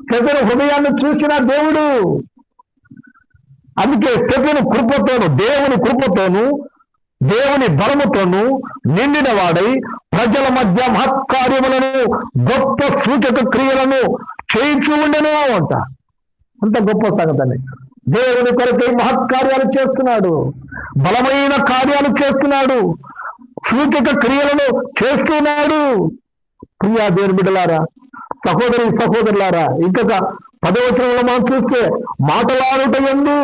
స్టెఫెను హృదయాన్ని చూసిన దేవుడు. అందుకే స్టెఫెను కృపతోను, దేవుని కృపతోను, దేవుని బలముతోను నిండిన వాడై ప్రజల మధ్య మహత్కార్యములను గొప్ప సూచక క్రియలను చేయించు ఉండెను అంట. అంత గొప్ప సంగతి. దేవుని కొరకై మహత్కార్యాలు చేస్తున్నాడు, బలమైన కార్యాలు చేస్తున్నాడు, సూచక క్రియలను చేస్తున్నాడు. ప్రియా దేవుని బిడ్డలారా, సహోదరులారా, ఇంకొక 10వ వచనంలో మనం చూస్తే, మాటలాడుట యందు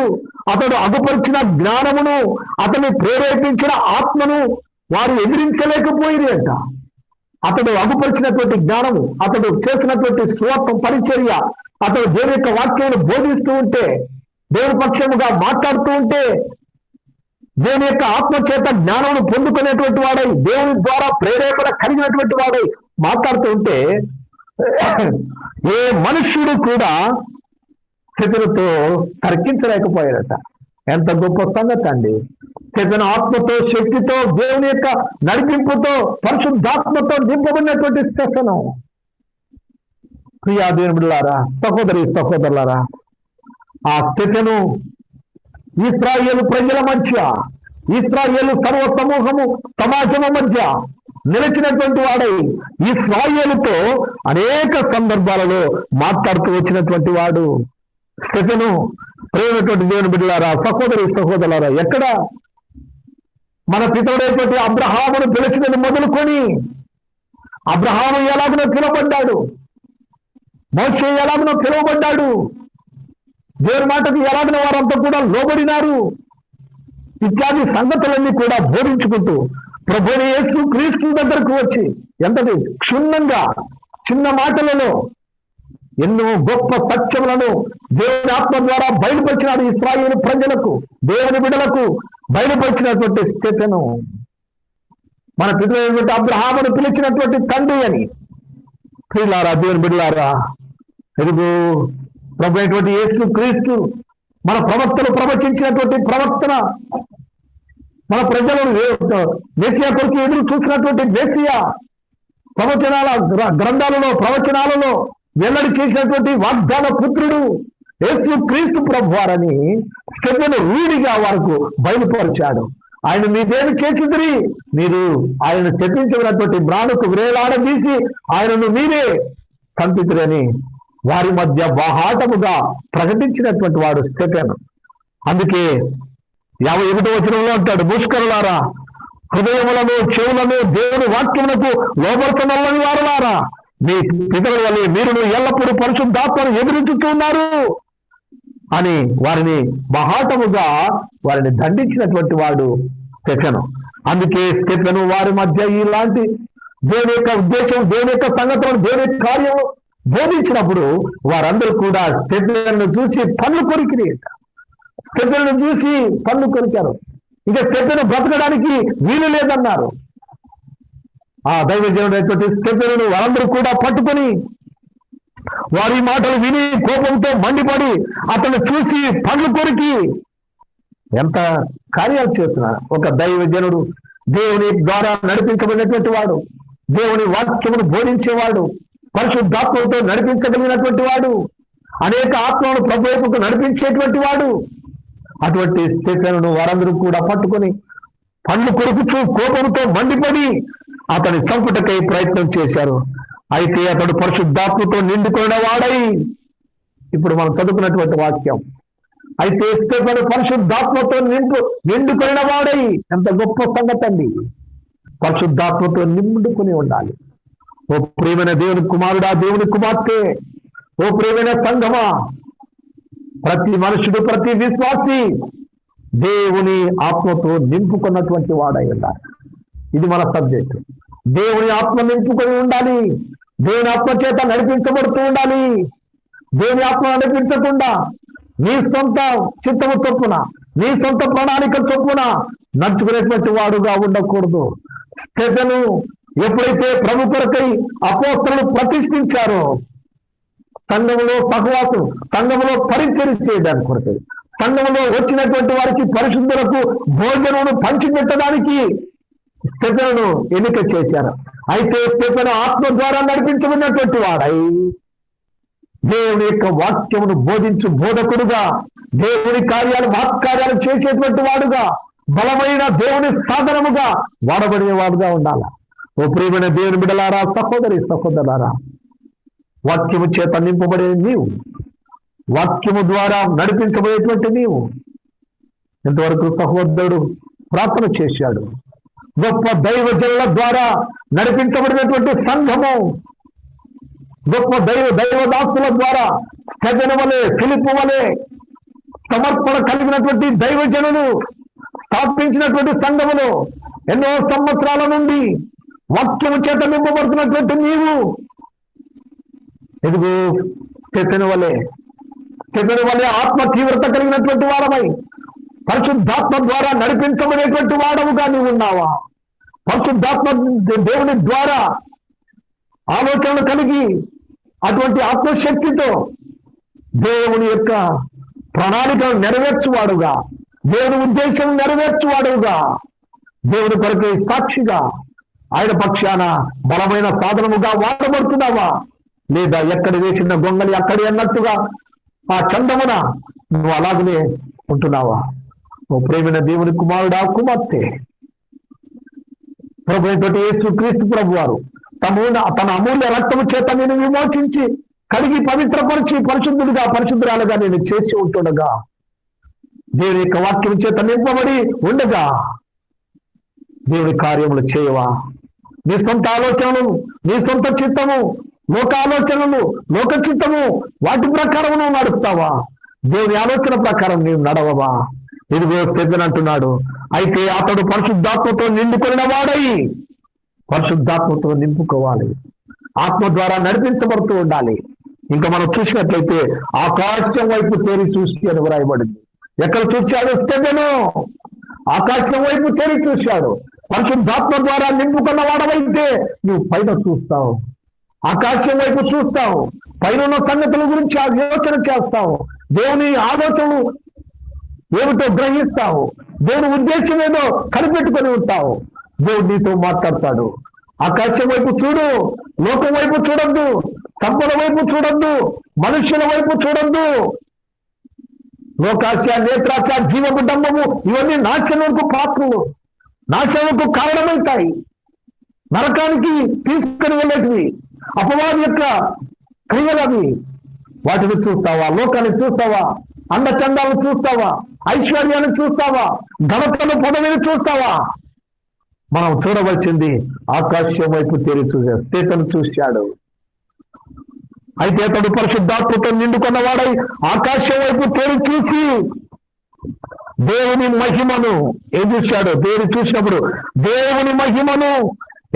అతడు అగుపరిచిన జ్ఞానమును, అతన్ని ప్రేరేపించిన ఆత్మను వారు ఎదిరించలేకపోయింది అంట. అతడు అగుపరిచినటువంటి జ్ఞానము, అతడు చేసినటువంటి స్వార్థ పరిచర్య, అతడు దేవుని యొక్క వాక్యాన్ని బోధిస్తూ ఉంటే, దేవుని పక్షముగా మాట్లాడుతూ ఉంటే, దేవుని యొక్క ఆత్మ చేత జ్ఞానమును పొందుకునేటువంటి వాడై, దేవుని ద్వారా ప్రేరేపణ కలిగినటువంటి వాడై మాట్లాడుతూ ఉంటే, ఏ మనుష్యుడు కూడా స్టెఫెనుతో తర్కించలేకపోయాడట. ఎంత గొప్ప సంగతి అండి! స్టెఫెను ఆత్మతో, శక్తితో, దేవుని యొక్క నడిపింపుతో, పరిశుద్ధాత్మతో నింపబడినటువంటి స్టెఫెను. ప్రియా దేవుని బిడ్డలారా, సహోదరులారా, ఆ స్టెఫెను ఇశ్రాయేలు ప్రజల మధ్య, ఇశ్రాయేలు సర్వ సమాజము మధ్య నిలిచినటువంటి వాడై ఇశ్రాయేలుతో అనేక సందర్భాలలో మాట్లాడుతూ వచ్చినటువంటి వాడు స్టెఫెను. ప్రేమైనటువంటి దేవుని బిడ్డలారా, సహోదరులారా, ఎక్కడ మన పితరుడైనటువంటి అబ్రహామును పిలిచినది మొదలుకొని, అబ్రహాము ఎలాగనో పిలువబడ్డాడు, మోషే ఎలాగనో పిలువబడ్డాడు, దేవుని మాటకు ఎలాగనో వారంతా కూడా లోబడినారు. ఇత్యాది సంగతులన్నీ కూడా బోధించుకుంటూ ప్రభువైన యేసు క్రీస్తు దగ్గరకు వచ్చి, ఎంతటి క్షుణ్ణంగా చిన్న మాటలలో ఎన్నో గొప్ప సత్యములను దేవుని ఆత్మ ద్వారా బయలుపరిచినాడు ఇశ్రాయేలు ప్రజలకు, దేవుని బిడ్డలకు బయలుపరిచినటువంటి స్థితిను, మన పితరులైనటువంటి అబ్రహామును పిలిచినటువంటి తండ్రి అని. ప్రియులారా, దేవుని బిడ్డలారా, ఎదుగు ప్రభు అయినటువంటి యేసు క్రీస్తు మన ప్రవక్తలు ప్రవచించినటువంటి ప్రవక్తన, మన ప్రజలను మెస్సియా కొరకు ఎదురు చూసినటువంటి మెస్సియా ప్రవచనాల ప్రవచనాలలో వెల్లడి చేసినటువంటి వాగ్దాన పుత్రుడు యేసు క్రీస్తు ప్రభు వారని స్టెఫెను రూఢిగా వారికి బయలుపరిచాడు. ఆయన మీదేమి చేసింది, మీరు ఆయన తెప్పించబడినటువంటి బ్రాణుకు వేలాడదీసి ఆయనను మీరే చంపితురని వారి మధ్య బాహాటముగా ప్రకటించినటువంటి వాడు స్టెఫెను. అందుకే 51వ వచనంలో అంటాడు, ముష్కరులారా, హృదయములను చెవులను దేవుని వాక్యములకు లోబర్చనల్లని వారులారా, మీ పితరుల వల్లే మీరును ఎల్లప్పుడూ పరిశుద్ధాత్మను ఎదురించుతున్నారు అని వారిని బహాటముగా వారిని దండించినటువంటి వాడు స్టెఫెను. అందుకే స్టెఫెను వారి మధ్య ఇలాంటి దేవుని యొక్క ఉద్దేశం, దేవుని యొక్క సంగతులను, దేవుని యొక్క కార్యం బోధించినప్పుడు వారందరూ కూడా స్టెఫెను చూసి పళ్ళు కొరికిరి. స్టెఫెను చూసి పళ్ళు కొరికారు. ఇంకా స్టెఫెను బ్రతకడానికి వీలు లేదన్నారు. ఆ దైవజనుడైనటువంటి స్టెఫెనును వారందరూ కూడా పట్టుకొని వారి మాటలు విని కోపంతో మండిపడి అతను చూసి పళ్ళు కొరికి ఎంత కార్యాలు చేస్తున్నారు. ఒక దైవజనుడు, దేవుని ద్వారా నడిపించబడినటువంటి వాడు, దేవుని వాక్యమును బోధించేవాడు, పరిశుద్ధాత్మతో నడిపించగలిగినటువంటి వాడు, అనేక ఆత్మలను ప్రభువుకు నడిపించేటువంటి వాడు. అటువంటి స్టెఫెనును వారందరూ కూడా పట్టుకొని పళ్ళు కొరుకుచూ కోపంతో మండిపడి అతని చంపుటకై ప్రయత్నం చేశారు. అయితే అతడు పరిశుద్ధాత్మతో నిండుకున్న వాడై, ఇప్పుడు మనం చదువుకున్నటువంటి వాక్యం, అయితే స్టెఫెను పరిశుద్ధాత్మతో నిండుకున్న వాడై, ఎంత గొప్ప సంగతి అండి. పరిశుద్ధాత్మతో నిండుకుని ఉండాలి. ఓ ప్రియమైన దేవుని కుమారుడా, దేవుని కుమార్తె, ఓ ప్రియమైన సంఘమా, ప్రతి మనుషుడు, ప్రతి విశ్వాసి దేవుని ఆత్మతో నింపుకున్నటువంటి వాడై ఉండాలి. ఇది మన సబ్జెక్ట్. దేవుని ఆత్మ నింపుకొని ఉండాలి. దేవుని ఆత్మ చేత నడిపించబడుతూ ఉండాలి. దేవుని ఆత్మ నడిపించకుండా నీ సొంత చిత్తము చొప్పున, నీ సొంత ప్రణాళిక చొప్పున నడుచుకునేటువంటి వాడుగా ఉండకూడదు. స్టెఫెను ఎప్పుడైతే ప్రభు కొరకై అపోస్తలులు ప్రతిష్ఠించారో, సంఘములో సహవాసం, సంఘములో పరిచయం చేయడానికి కొరకై, సంఘములో వచ్చినటువంటి వారికి పరిశుద్ధులకు భోజనమును పంచిపెట్టడానికి స్టెఫెనును ఎన్నిక చేశారు. అయితే స్టెఫెను ఆత్మ ద్వారా నడిపించబడినటువంటి వాడై దేవుని యొక్క వాక్యమును బోధించు బోధకుడుగా, దేవుని కార్యాలు మహత్కార్యాలు చేసేటువంటి వాడుగా, బలమైన దేవుని సాధనముగా వాడబడినవాడుగా ఉండాలి. ఓ ప్రియమైన దేవుని బిడ్డలారా, సహోదరి సహోదరులారా, వాక్యము చేత నింపబడే నీవు, వాక్యము ద్వారా నడిపించబడేటువంటి నీవు, ఇంతవరకు సహోదరుడు ప్రార్థన చేశాడు. గొప్ప దైవజనుల ద్వారా నడిపించబడినటువంటి సంఘము, గొప్ప దైవదాసుల ద్వారా స్టెఫెను వలె, ఫిలిప్పు వలె సమర్పణ కలిగినటువంటి దైవజనులు స్థాపించినటువంటి సంఘములు ఎన్నో సంవత్సరాల నుండి వాక్యము చేత నింపబడుతున్నటువంటి నీవు, ఎదుగు స్టెఫెను వలె ఆత్మ తీవ్రత కలిగినటువంటి వాడమై పరిశుద్ధాత్మ ద్వారా నడిపించబడేటువంటి వాడవుగా నీవు ఉన్నావా? పరిశుద్ధాత్మ దేవుని ద్వారా ఆలోచనలు కలిగి అటువంటి ఆత్మశక్తితో దేవుని యొక్క ప్రణాళికను నెరవేర్చువాడుగా, దేవుని ఉద్దేశం నెరవేర్చువాడుగా, దేవుని కొరకే సాక్షిగా, ఆయన పక్షాన బలమైన సాధనముగా వాడబడుతున్నావా? లేదా ఎక్కడ వేసిన గొంగలి అక్కడే అన్నట్టుగా ఆ చందమున నువ్వు అలాగనే ఉంటున్నావా? ఓ ప్రేమైన దేవుని కుమారుడా, కుమార్తె, ప్రభు అయినటువంటి యేసు క్రీస్తు ప్రభు వారు తన అమూల్య రక్తము చేత నేను విమోచించి కడిగి పవిత్రపరిచి పరిశుద్ధురాలుగా నేను చేసి ఉంటుండగా, దేవుని యొక్క వాక్యం చేత నింపబడి ఉండగా దేవుని కార్యములు చేయవా? నీ సొంత ఆలోచనలు, నీ సొంత చిత్తము, లోక ఆలోచనలు, లోక చిత్తము, వాటి ప్రకారం నువ్వు నడుస్తావా? దేవుని ఆలోచన ప్రకారం నీవు నడవవా? ఇదిగో స్టెఫెను అంటున్నాడు, అయితే అతడు పరిశుద్ధాత్మతో నిండుకున్న వాడై, పరిశుద్ధాత్మతో నింపుకోవాలి, ఆత్మ ద్వారా నడిపించబడుతూ ఉండాలి. ఇంకా మనం చూసినట్లయితే ఆకాశం వైపు తేరి చూసి అని వ్రాయబడింది. ఎక్కడ చూశాడు స్టెఫెను? ఆకాశం వైపు తేరి చూశాడు. పరిశుద్ధాత్మ ద్వారా నింపుకున్న వాడవైతే నువ్వు పైన చూస్తావు, ఆకాశం వైపు చూస్తావు, పైన ఉన్న సంగతుల గురించి ఆలోచన చేస్తావు, దేవుని ఆలోచనలు ఏమిటో గ్రహిస్తావు, దేవుని ఉద్దేశం ఏదో కనిపెట్టుకొని ఉంటావు. దేవుడు నీతో మాట్లాడతాడు. ఆకాశం వైపు చూడు, లోకం వైపు చూడొద్దు, సంపద వైపు చూడొద్దు, మనుషుల వైపు చూడొద్దు. లోకాశ, నేత్రాశ, జీవపు డంబము ఇవన్నీ నాశనకు పాత్రలు, నాశనకు కారణమవుతాయి, నరకానికి తీసుకుని వెళ్ళేటివి, అపవాది యొక్క క్రియలవి. వాటిని చూస్తావా? లోకాన్ని చూస్తావా? అందచందాలను చూస్తావా? ఐశ్వర్యాన్ని చూస్తావా? ఘనతను, పదవిని చూస్తావా? మనం చూడవలసింది ఆకాశం వైపు తేరి చూసా. స్టెఫెను చూశాడు. అయితే అతడు పరిశుద్ధాత్మతో నిండుకున్నవాడై ఆకాశం వైపు తేరి చూసి దేవుని మహిమను ఏం చూశాడు? దేవుని చూసినప్పుడు దేవుని మహిమను,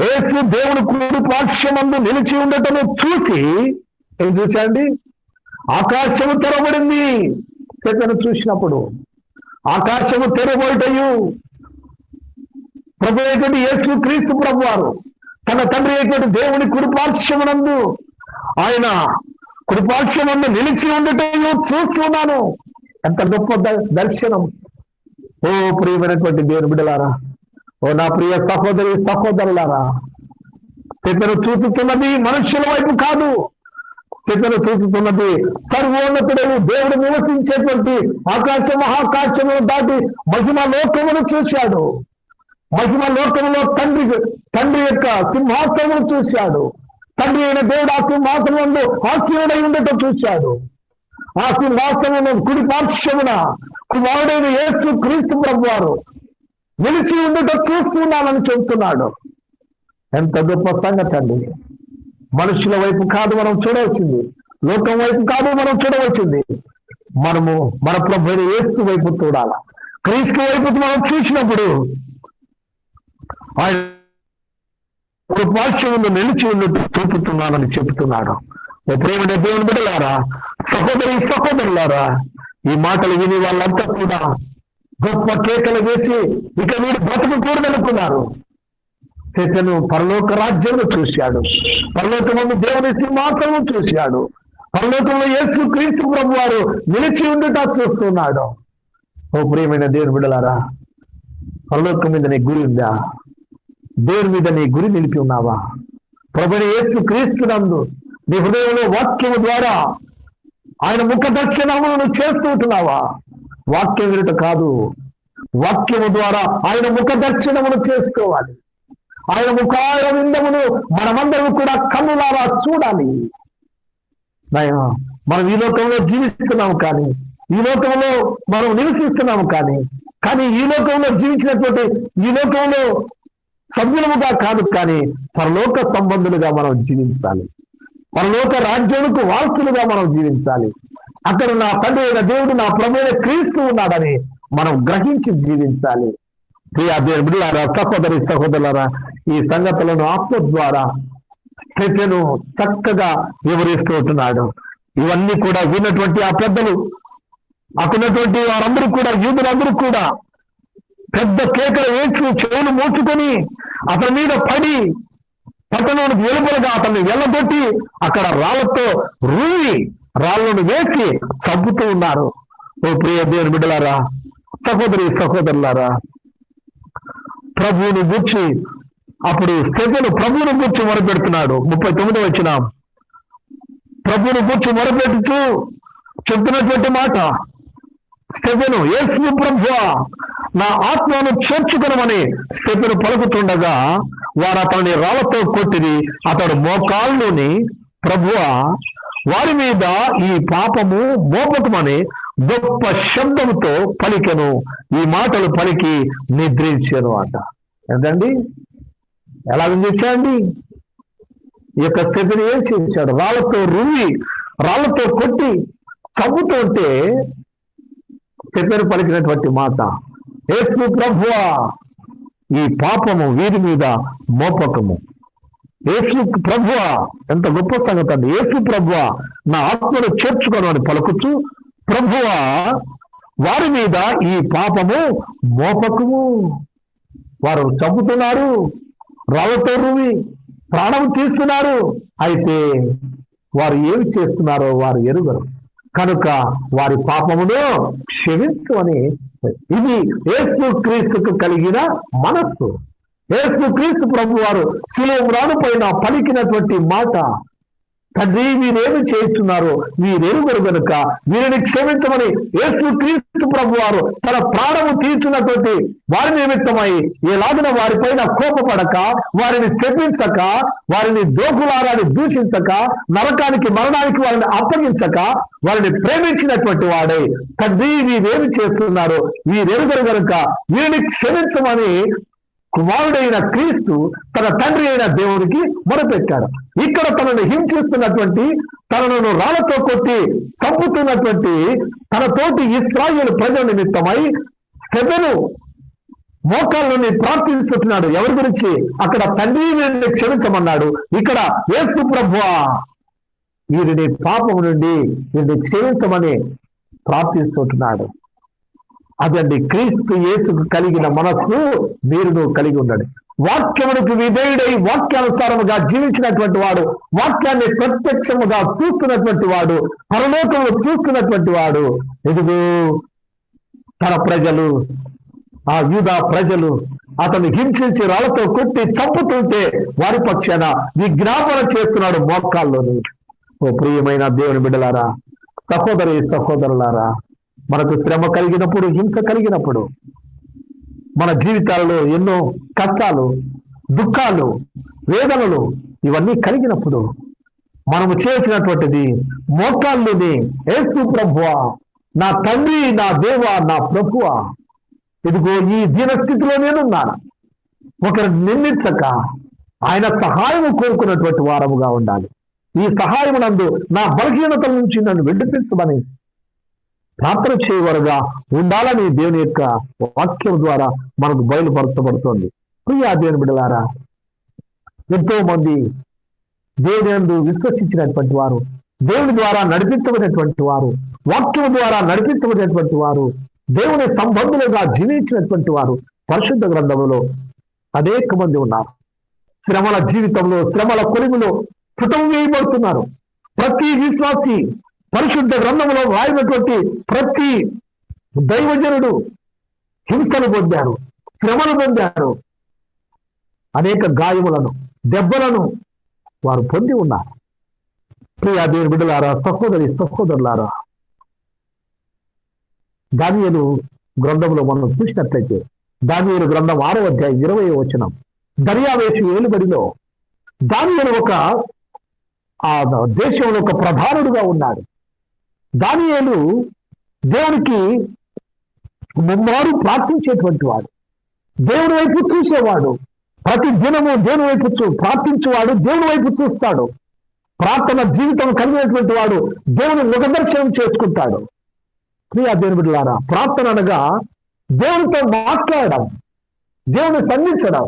యేసు దేవుని కుడి పార్శ్వమందు నిలిచి ఉండటము చూసి ఏం చూశాండి? ఆకాశము తెరవబడింది. స్టెఫెను చూసినప్పుడు ఆకాశము తెరవబడటయు ప్రభు అయినటువంటి యేసు క్రీస్తు ప్రభు వారు తన తండ్రి అయినటువంటి దేవుని కుడిపార్శ్వమునందు, ఆయన కుడిపార్శ్వమందు నిలిచి ఉండటం చూస్తున్నాను. ఎంత గొప్ప దర్శనం! ఓ ప్రియమైనటువంటి దేవుని బిడ్డలారా, ఓ నా ప్రియ సహోదరి సహోదరులారా, స్టెఫెను చూస్తున్నది మనుష్యుల వైపు కాదు. స్టెఫెను చూస్తున్నది సర్వోన్నతుడైన దేవుడు నివసించేటువంటి ఆకాశ మహాకాశమును దాటి మహిమ లోకమును చూశాడు. మహిమ లోకంలో తండ్రి యొక్క సింహాసనము చూశాడు. తండ్రి అయిన దేవుడు ఆ సింహాసనంలో ఆశీనుడై ఉండటం చూశాడు. ఆ సింహాసనంలో కుడి పార్శ్వమున కుమారుడైన యేసు క్రీస్తు ప్రభు వారు నిలిచి ఉండటం చూస్తున్నానని చెబుతున్నాడు. ఎంత గొప్ప సంగతి అండి! మనుషుల వైపు కాదు మనం చూడవచ్చింది, లోకం వైపు కాదు మనం చూడవచ్చింది. మనము మన ప్రభు అయిన యేసు వైపు చూడాల. క్రీస్తు వైపు మనం చూసినప్పుడు ఆయన కృపాశయంలో నిలిచి ఉన్నట్టు చూపుతున్నానని చెబుతున్నాడు. ఓ ప్రేమ దేవుని బిడ్డలారా, సహోదరి సహోదరులారా, ఈ మాటలు విని వాళ్ళంతా కూడా గొప్ప కేకలు వేసి ఇక వీడు బ్రతకకూడదనుకున్నారు. స్టెఫెను పరలోక రాజ్యంలో చూశాడు. పరలోకమందు దేవుని సింహాసనం చూశాడు. పరలోకంలో యేసు క్రీస్తు ప్రభు వారు నిలిచి ఉండుట చూస్తున్నాడు. ఓ ప్రియమైన దేవుని బిడ్డలారా, పరలోకం మీద నీ గురి ఉందా? దేవుని మీద నీ గురి నిలిపి ఉన్నావా? ప్రభుని యేసు క్రీస్తు నందు నీ హృదయంలో వాక్యము ద్వారా ఆయన ముఖ దర్శనములను చేస్తూ ఉంటున్నావా? వాక్యం వినుట కాదు, వాక్యము ద్వారా ఆయన ముఖ దర్శనమును చేసుకోవాలి. ఆయన ముఖార విందమును మనమందరం కూడా కన్నులారా చూడాలి. మనం ఈ లోకంలో జీవిస్తున్నాము, కానీ ఈ లోకంలో మనం నివసిస్తున్నాము, కానీ ఈ లోకంలో జీవించినటువంటి ఈ లోకంలో సభ్యులముగా కాదు, కానీ పరలోక సంబంధులుగా మనం జీవించాలి. పరలోక రాజ్యానికి వారసులుగా మనం జీవించాలి. అక్కడ నా తండ్రి అయిన దేవుడు, నా ప్రభు అయిన క్రీస్తు ఉన్నాడని మనం గ్రహించి జీవించాలి. ప్రియా దేవుని బిడ్డలారా, సహోదరి సహోదరులారా, ఈ సంగతులను ఆత్మ ద్వారా స్టెఫెను చక్కగా వివరిస్తూ ఉంటున్నాడు. ఇవన్నీ కూడా విన్నటువంటి ఆ పెద్దలు, అక్కడున్నటువంటి వారందరూ కూడా, యూదులందరూ కూడా పెద్ద కేకలు వేసి చెవులు మూసుకొని అతని మీద పడి పట్టణానికి వెలుపలగా అతన్ని వెళ్ళగొట్టి అక్కడ రాళ్లతో రూవి రాళ్లను వేసి చంపుతూ ఉన్నారు. ఓ ప్రియ దేవుని బిడ్డలారా, సహోదరి సహోదరులారా, ప్రభువుని గూర్చి అప్పుడు స్టెఫెను ప్రభువుని గూర్చి మొరపెడుతున్నాడు. 39వ వచనం, ప్రభువుని గూర్చి మొరపెట్టుచు చెప్తున్నటువంటి మాట, స్టెఫెను యేసు ప్రభువా నా ఆత్మను చేర్చుకునమని స్టెఫెను పలుకుతుండగా వారు అతన్ని రాళ్లతో కొట్టిరి. అతడు మోకాళ్ళలోని ప్రభువా వారి మీద ఈ పాపము మోపకమని గొప్ప శబ్దంతో పలికెను. ఈ మాటలు పలికి నిద్రించాను అంట. ఎంతండి, ఎలా చేశాడండి? ఈ యొక్క స్టెఫెను ఏం చేశాడు? రాళ్లతో రువ్వి రాళ్లతో కొట్టి చంపుతూ ఉంటే స్టెఫెను పలికినటువంటి మాట, యేసు ప్రభువా ఈ పాపము వీరి మీద మోపకము. యేసు ప్రభువా, ఎంత గొప్ప సంగతి అండి. యేసు ప్రభువా నా ఆత్మను చేర్చుకోను అని పలుకుచు, ప్రభువా వారి మీద ఈ పాపము మోపకము. వారు చంపుతున్నారు, రాళ్ళతో రువి ప్రాణం తీస్తున్నారు. అయితే వారు ఏమి చేస్తున్నారో వారు ఎరుగరు కనుక వారి పాపమును క్షమించు అని. ఇది యేసు క్రీస్తుకు కలిగిన మనస్సు. యేసు క్రీస్తు ప్రభు వారు శిలువ మ్రాను పైన పలికినటువంటి మాట, తండ్రి వీరేమి చేస్తున్నారు వీరెరుగరు గనుక వీరిని క్షమించమని యేసు క్రీస్తు ప్రభు వారు తన ప్రాణము తీర్చినటువంటి వారి నిమిత్తమై ఎలాగిన వారిపైన కోపపడక, వారిని శపించక, వారిని దోకులారాన్ని దూషించక, నరకానికి మరణానికి వారిని అప్పగించక, వారిని ప్రేమించినటువంటి వాడే, తండ్రి వీరేమి చేస్తున్నారు వీరెరుగరు గనుక వీరిని క్షమించమని కుమారుడైన క్రీస్తు తన తండ్రి అయిన దేవుడికి మొరపెట్టాడు. ఇక్కడ తనను హింసిస్తున్నటువంటి, తనను రాళ్లతో కొట్టి చంపుతున్నటువంటి తన తోటి ఇశ్రాయేలు ప్రజల నిమిత్తమై స్టెఫెను మోకాళ్ళని ప్రార్థిస్తున్నాడు. ఎవరి గురించి? అక్కడ తండ్రి వీరిని క్షమించమన్నాడు. ఇక్కడ యేసు ప్రభువా వీరిని పాపం నుండి వీరిని క్షమించమని ప్రార్థిస్తున్నాడు. అదండి క్రీస్తు యేసుకు కలిగిన మనస్సు మీరును కలిగి ఉండండి. వాక్యమునికి విధేయుడై వాక్యానుసారముగా జీవించినటువంటి వాడు, వాక్యాన్ని ప్రత్యక్షముగా చూస్తున్నటువంటి వాడు, పరలోకమును చూస్తున్నటువంటి వాడు, ఎదుగు తన ప్రజలు, ఆ యూదా ప్రజలు అతను హింసించి రాళ్లతో కొట్టి చంపుతుంటే వారి పక్షాన విజ్ఞాపన చేస్తున్నాడు మోకాల్లోని. ఓ ప్రియమైన దేవుని బిడ్డలారా, సహోదరి సహోదరులారా, మనకు శ్రమ కలిగినప్పుడు, హింస కలిగినప్పుడు, మన జీవితాలలో ఎన్నో కష్టాలు, దుఃఖాలు, వేదనలు ఇవన్నీ కలిగినప్పుడు మనము చేసినటువంటిది మోకాళ్ళుని యేసు ప్రభువా నా తండ్రి, నా దేవా, నా ప్రభువా, ఇదిగో ఈ దీనస్థితిలో నేనున్నాను, ఒకరిని నిందించక ఆయన సహాయము కోరుకున్నటువంటి వారముగా ఉండాలి. ఈ సహాయమునందు నా బలహీనతల నుంచి నన్ను విడిపించమని ప్రార్థన చేయవరగా ఉండాలని దేవుని యొక్క వాక్యం ద్వారా మనకు బయలుపరచబడుతోంది. ప్రియా దేవుని బిడ్డలారా, ఎంతో మంది దేవుని యందు విశ్వసించినటువంటి వారు, దేవుని ద్వారా నడిపించబడినటువంటి వారు, వాక్యం ద్వారా నడిపించబడినటువంటి వారు, దేవుని సంబంధులుగా జీవించినటువంటి వారు పరిశుద్ధ గ్రంథంలో అనేక మంది ఉన్నారు. శ్రమల జీవితంలో, శ్రమల కొలుగులో పుటం వేయబడుతున్నారు. ప్రతి విశ్వాసి పరిశుద్ధ గ్రంథంలో రాయినటువంటి ప్రతి దైవజనుడు హింసలు పొందారు, శ్రమలు పొందారు, అనేక గాయములను, దెబ్బలను వారు పొంది ఉన్నారు. ప్రియా దేవుని బిడ్డలారా, సహోదరి సహోదరులారా, దానియేలు గ్రంథంలో మనం చూసినట్లయితే, దానియేలు గ్రంథం 6వ అధ్యాయం 20వ వచనం, దర్యావేషు ఏలుబడిలో దానియేలు ఆ దేశంలో ఒక ప్రధానుడుగా ఉన్నాడు. దానియేలు దేవునికి ముమ్మారు ప్రార్థించేటువంటి వాడు, దేవుని వైపు చూసేవాడు, ప్రతి దినము దేవుని వైపు ప్రార్థించేవాడు, దేవుని వైపు చూస్తాడు. ప్రార్థన జీవితం కలిగినటువంటి వాడు దేవుని ముఖదర్శనం చేసుకుంటాడు. ప్రియా దేవుని బిడ్డలారా, ప్రార్థన అనగా దేవునితో మాట్లాడడం, దేవుని సంధించడం.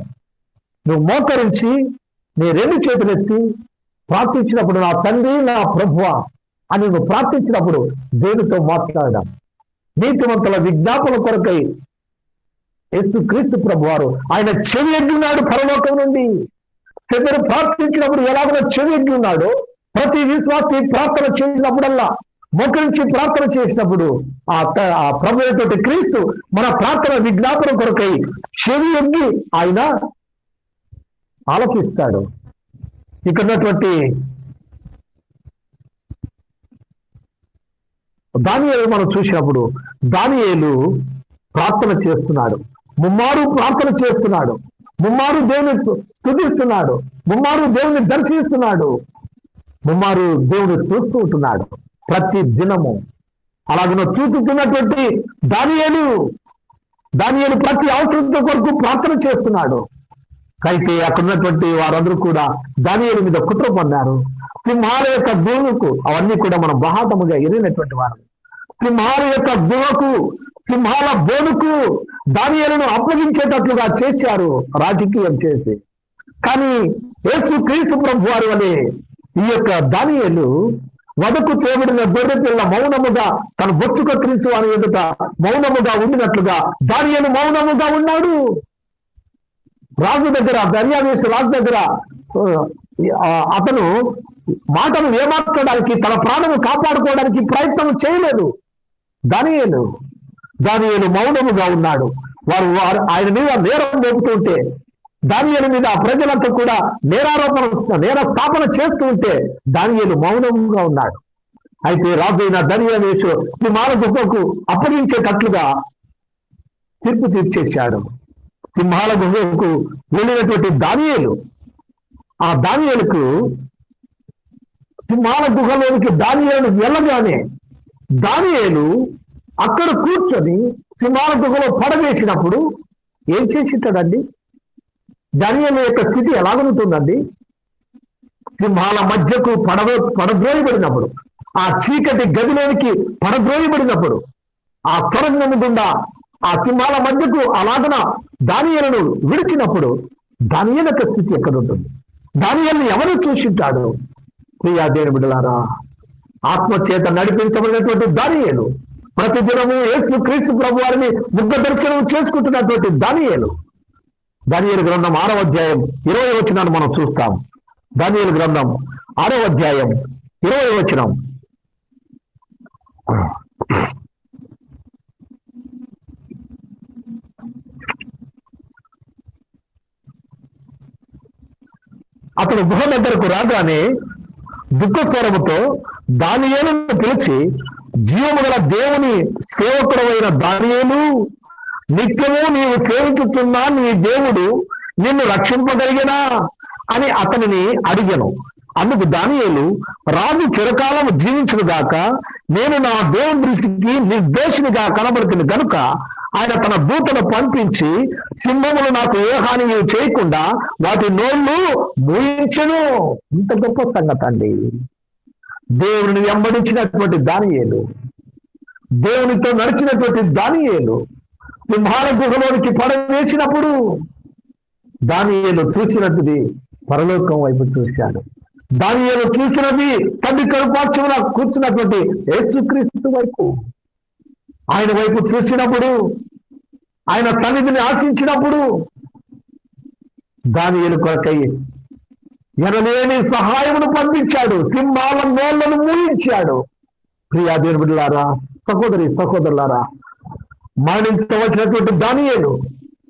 నువ్వు మోకరించి నీ 2 చేతులెత్తి ప్రార్థించినప్పుడు, నా తండ్రి, నా ప్రభువా అని నువ్వు ప్రార్థించినప్పుడు దేవునితో మాట్లాడడం. నీతిమంతుల విజ్ఞాపన కొరకై యేసు క్రీస్తు ప్రభువారు ఆయన చెవి ఎగ్గున్నాడు పరలోకం నుండి. స్టెఫెను ప్రార్థించినప్పుడు ఎలాగో చెవి ఎగ్గున్నాడు. ప్రతి విశ్వాసి ప్రార్థన చేసినప్పుడల్లా, మోకరించి ప్రార్థన చేసినప్పుడు ఆ ప్రభువుతోటి క్రీస్తు మన ప్రార్థన విజ్ఞాపన కొరకై చెవి ఎగ్గి ఆయన ఆలకిస్తాడు. ఇక్కడ ఉన్నటువంటి దానియేలు మనం చూసినప్పుడు, దానియేలు ప్రార్థన చేస్తున్నాడు, ముమ్మారు ప్రార్థన చేస్తున్నాడు, ముమ్మారు దేవుని స్తుతిస్తున్నాడు, ముమ్మారు దేవుని దర్శిస్తున్నాడు, ముమ్మారు దేవుని చూస్తూ ఉంటున్నాడు ప్రతి దినము. అలాగే చూస్తున్నటువంటి దానియేలు ప్రతి అవసరంతో కొరకు ప్రార్థన చేస్తున్నాడు. అయితే అక్కడ ఉన్నటువంటి వారందరూ కూడా దానియేలు మీద కుట్ర పన్నారు. సింహాల యొక్క గుహకు, అవన్నీ కూడా మనం బహాటముగా ఎరిగినటువంటి వారు, సింహాల యొక్క గుహకు, సింహాల బోనుకు దానియేలును అప్పగించేటట్లుగా చేశారు రాజకీయం చేసి. కానీ యేసు క్రీస్తు ప్రభు వారి వలె ఈ యొక్క దానియేలు వదకు తేబడిన గొర్రె పిల్ల మౌనముగా తన బొచ్చు కత్తిరించు అని ఎదుట మౌనముగా ఉండినట్లుగా దానియేలు మౌనముగా ఉన్నాడు. రాజు దగ్గర, దర్యావేశు రాజు దగ్గర అతను మాటను ఏమార్చడానికి, తన ప్రాణము కాపాడుకోవడానికి ప్రయత్నం చేయలేదు. దానియేలు మౌనముగా ఉన్నాడు. వారు ఆయన మీద నేరం మోపుతుంటే, దానియేలు మీద ప్రజలంతా కూడా నేర స్థాపన చేస్తూ ఉంటే దానియేలు మౌనముగా ఉన్నాడు. అయితే రాజు అయిన దర్యావేశు సింహాల గుహకు అప్పగించేటట్లుగా తీర్పు తీర్చేశాడు. సింహాల గుహకు వెళ్ళినటువంటి ఆ దానియేలుకు సింహాల గుహలోనికి దానియేలు వెళ్ళగానే దానియేలు అక్కడ కూర్చొని సింహాల గుహలో పడవేసినప్పుడు ఏం చేసింటాడండి? దానియేలు యొక్క స్థితి ఎలాగనుంటుందండి? సింహాల మధ్యకు పడద్రోయబడినప్పుడు, ఆ చీకటి గదిలోనికి పడద్రోయబడినప్పుడు, ఆ సొరంగము గుండా ఆ సింహాల మధ్యకు అలాగన దానియేలును విడిచినప్పుడు దానియేలు యొక్క స్థితి ఎక్కడ ఉంటుంది? దానియేలును ఎవరు చూసింటాడు? ప్రియా దేవుని బిడ్డలారా, ఆత్మచేత నడిపించబడినటువంటి దానియేలు, ప్రతిదినము యేసు క్రీస్తు ప్రభు వారిని ముఖ దర్శనం చేసుకుంటున్నటువంటి దానియేలు గ్రంథం 6వ అధ్యాయం 20వ వచనాన్ని మనం చూస్తాం. దానియేలు గ్రంథం 6వ అధ్యాయం 20వ వచనం. అతడు గుహ దగ్గరకు రాగానే దుఃఖ స్వరముతో దానియేలును పిలిచి, జీవము గల దేవుని సేవకుడవైన దానియేలు, నిత్యము నీవు సేవించుతున్నా నీ దేవుడు నిన్ను రక్షింపగలిగినా అని అతనిని అడిగెను. అందుకు దానియేలు, రాజు చిరకాలం జీవించుగాక, నేను నా దేవుని దృష్టికి నిర్దోషినిగా కనబడుతుంది గనుక ఆయన తన దూతను పంపించి సింహములు నాకు ఏ హాని చేయకుండా వాటి నోళ్ళు మూయించెను. ఇంత గొప్ప సంగతి అండి. దేవుని వెంబడించినటువంటి దానియేలు, దేవునితో నడిచినటువంటి దానియేలు సింహాల గుహలోనికి పడవేసినప్పుడు దానియేలు చూసినట్టుది పరలోకం వైపు చూశాడు. దానియేలు చూసినది తండ్రి కరుపార్శ్వమున కూర్చున్నటువంటి యేసుక్రీస్తు వైపు, ఆయన వైపు చూసినప్పుడు, ఆయన సన్నిధిని ఆశించినప్పుడు దానియేలు కొరకై ఎనలేని సహాయమును పంపించాడు, సింహాల నోళ్లను మూయించాడు. ప్రియా దేవుని బిడ్డలారా, సహోదరులారా, మరణించవలసినటువంటి దానియేలు,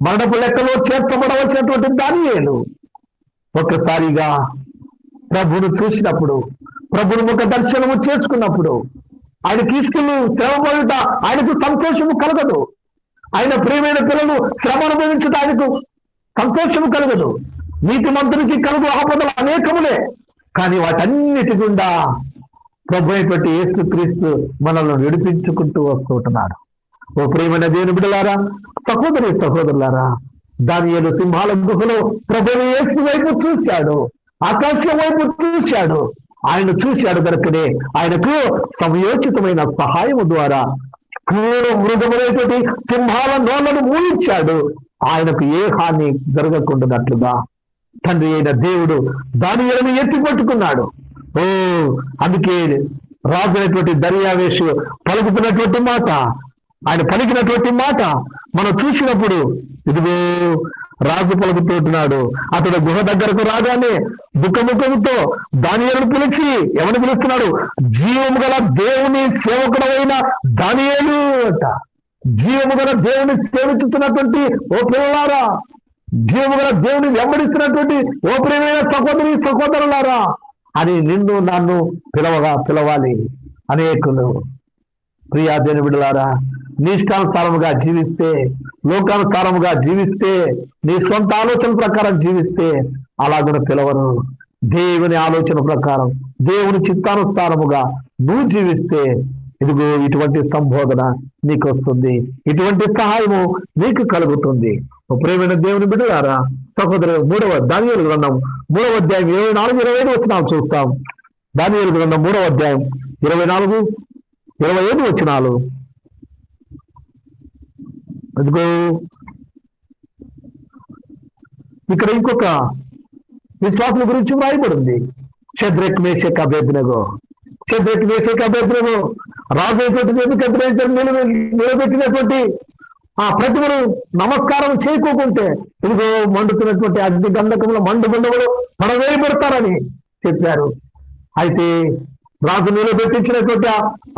మరణపు లెక్కలో చేర్చబడవలసినటువంటి దానియేలు ఒక్కసారిగా ప్రభును చూసినప్పుడు, ప్రభుని ముఖ దర్శనము చేసుకున్నప్పుడు, ఆయనకి ఇష్టలు శ్రమపడుట ఆయనకు సంతోషము కలగదు. ఆయన ప్రియమైన పిల్లలు శ్రమ అనుభవించుట ఆయనకు సంతోషము కలగదు. నీతిమంతునికి కలుగు ఆపదలు అనేకములే, కానీ వాటన్నిటి గుండా ప్రభు అయినటువంటి యేసుక్రీస్తు మనల్ని విడిపించుకుంటూ వస్తుంటున్నాడు. ఓ ప్రియమైన దేవుని బిడ్డలారా, సహోదరులారా, దానియేలు సింహాల గుహలో ప్రభువు యేసు వైపు చూశాడు, ఆకాశం వైపు చూశాడు. ఆయన చూశాడు కనుకనే ఆయనకు సమయోచితమైన సహాయము ద్వారా క్రూర మృగములైనటువంటి సింహాల నోళ్లను మూయించాడు. ఆయనకు ఏ హాని జరగకుండానట్లుగా తండ్రి అయిన దేవుడు దానియేలును ఎత్తి పట్టుకున్నాడు. అందుకే రాజు అయినటువంటి దర్యావేషు పలుకుతున్నటువంటి మాట, ఆయన పలికినటువంటి మాట మనం చూసినప్పుడు, ఇదిగో రాజు పలుకుతున్నాడు. అతడు గుహ దగ్గరకు రాగానే దుఃఖముఖముతో దానియేలును పిలిచి, ఎవరిని పిలుస్తున్నాడు? జీవము గల దేవుని సేవకుడైన దానియేలు అంట. జీవము గల దేవుని సేవించుతున్నటువంటి ఓ పిల్లలారా, జీవము గల దేవుని వెంబడిస్తున్నటువంటి ఓ ప్రియమైన సహోదరులారా అని నిన్ను నన్ను పిలవాలి అనేకులు. ప్రియా దేవుని బిడ్డలారా, నీ ఇష్టానుసారముగా జీవిస్తే, లోకానుసారముగా జీవిస్తే, నీ సొంత ఆలోచన ప్రకారం జీవిస్తే అలాగున పిలవరు. దేవుని ఆలోచన ప్రకారం, దేవుని చిత్తానుసారముగా నువ్వు జీవిస్తే ఇదిగో ఇటువంటి సంబోధన నీకు వస్తుంది, ఇటువంటి సహాయము నీకు కలుగుతుంది. ప్రియమైన దేవుని బిడ్డలారా, సహోదరు, దానియేలు గ్రంథం 3వ అధ్యాయం 24-25 వచనాలు చూస్తాం. దానియేలు గ్రంథం 3వ అధ్యాయం 24-25 వచనాలు. ఇదిగో ఇక్కడ ఇంకొక విశ్వాసుల గురించి వ్రాయబడింది. షద్రక్ మేషక్ అబేద్నెగో, షద్రక్ మేషక్ అబేద్నెగో రాజైనటువంటి నెబుకద్నెజరు నిలబెట్టినటువంటి ఆ ప్రతిమను నమస్కారం చేయకోకుంటే ఇదిగో మండుతున్నటువంటి అగ్ని గంధకంలో మండుగుండములు పడవేయబడతారని చెప్పారు. అయితే రాజు నిలబెట్టించినటువంటి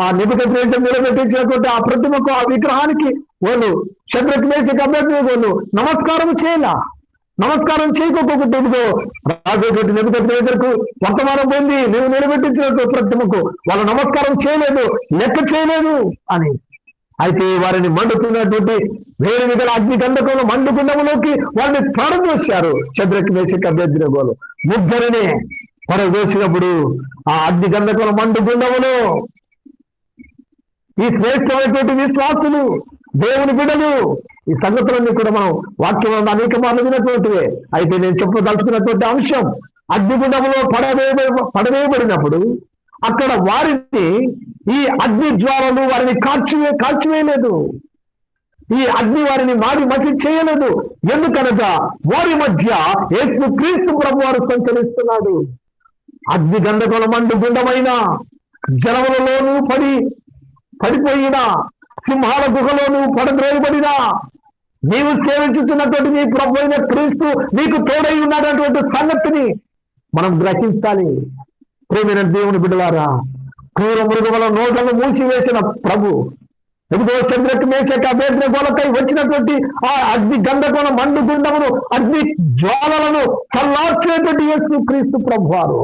ఆ నెబుకద్నెజరు నిలబెట్టించినటువంటి ఆ ప్రతిమకు, ఆ విగ్రహానికి వాళ్ళు షద్రక్ మేషక్ అబేద్నెగో వాళ్ళు నమస్కారం నమస్కారం చేయకోకుంటే ఇదిగో రాజు నెబుకద్నెజరుకు వర్తమానం పొంది నువ్వు నిలబెట్టించినటువంటి ప్రతిమకు వాళ్ళు నమస్కారం చేయలేదు, లెక్క చేయలేదు అని. అయితే వారిని మండుతున్నటువంటి వేరు మిగల అగ్ని గంధకంలో మండుగుండములోకి వారిని పడదోశారు. షద్రక్ మేషక్ అబేద్నెగోలు ముగ్గురినే పడదోసినప్పుడు ఆ అగ్ని గంధకంలో మండుగుండములో ఈ శ్రేష్టమైనటువంటి విశ్వాసులు, దేవుని బిడ్డలు, ఈ సంగతులన్నీ కూడా మనం వాక్యం అనేక మార్లు వినటువంటివే. అయితే నేను చెప్పదలుచుకున్నటువంటి అంశం, అగ్నిగుండములో పడవేయబడినప్పుడు అక్కడ వారిని ఈ అగ్ని జ్వాలలు వారిని కాల్చివేయలేదు. ఈ అగ్ని వారిని మాడి మసి చేయలేదు. ఎందుకనగా వారి మధ్య యేసు క్రీస్తు ప్రభు వారు సంచరిస్తున్నాడు. అగ్ని గంధకుల మండుగుండమైన జలములలోనూ పడిపోయిన సింహాల గుహలోనూ పడద్రోయబడినా నీవు సేవించుతున్నటువంటి నీ ప్రభు అయిన క్రీస్తు నీకు తోడై ఉన్నటువంటి సంగతిని మనం గ్రహించాలి. ప్రేమైన దేవుని బిడ్డలారా, క్రూర మృగముల నోట్లను మూసివేసిన ప్రభు ఎదుగో షద్రక్ మేషక్ అబేద్నెగోలకై వచ్చినటువంటి ఆ అగ్ని గంధకోల మండుగుండమును, అగ్ని జ్వాలలను చల్లార్చేటువంటి యేసు క్రీస్తు ప్రభు వారు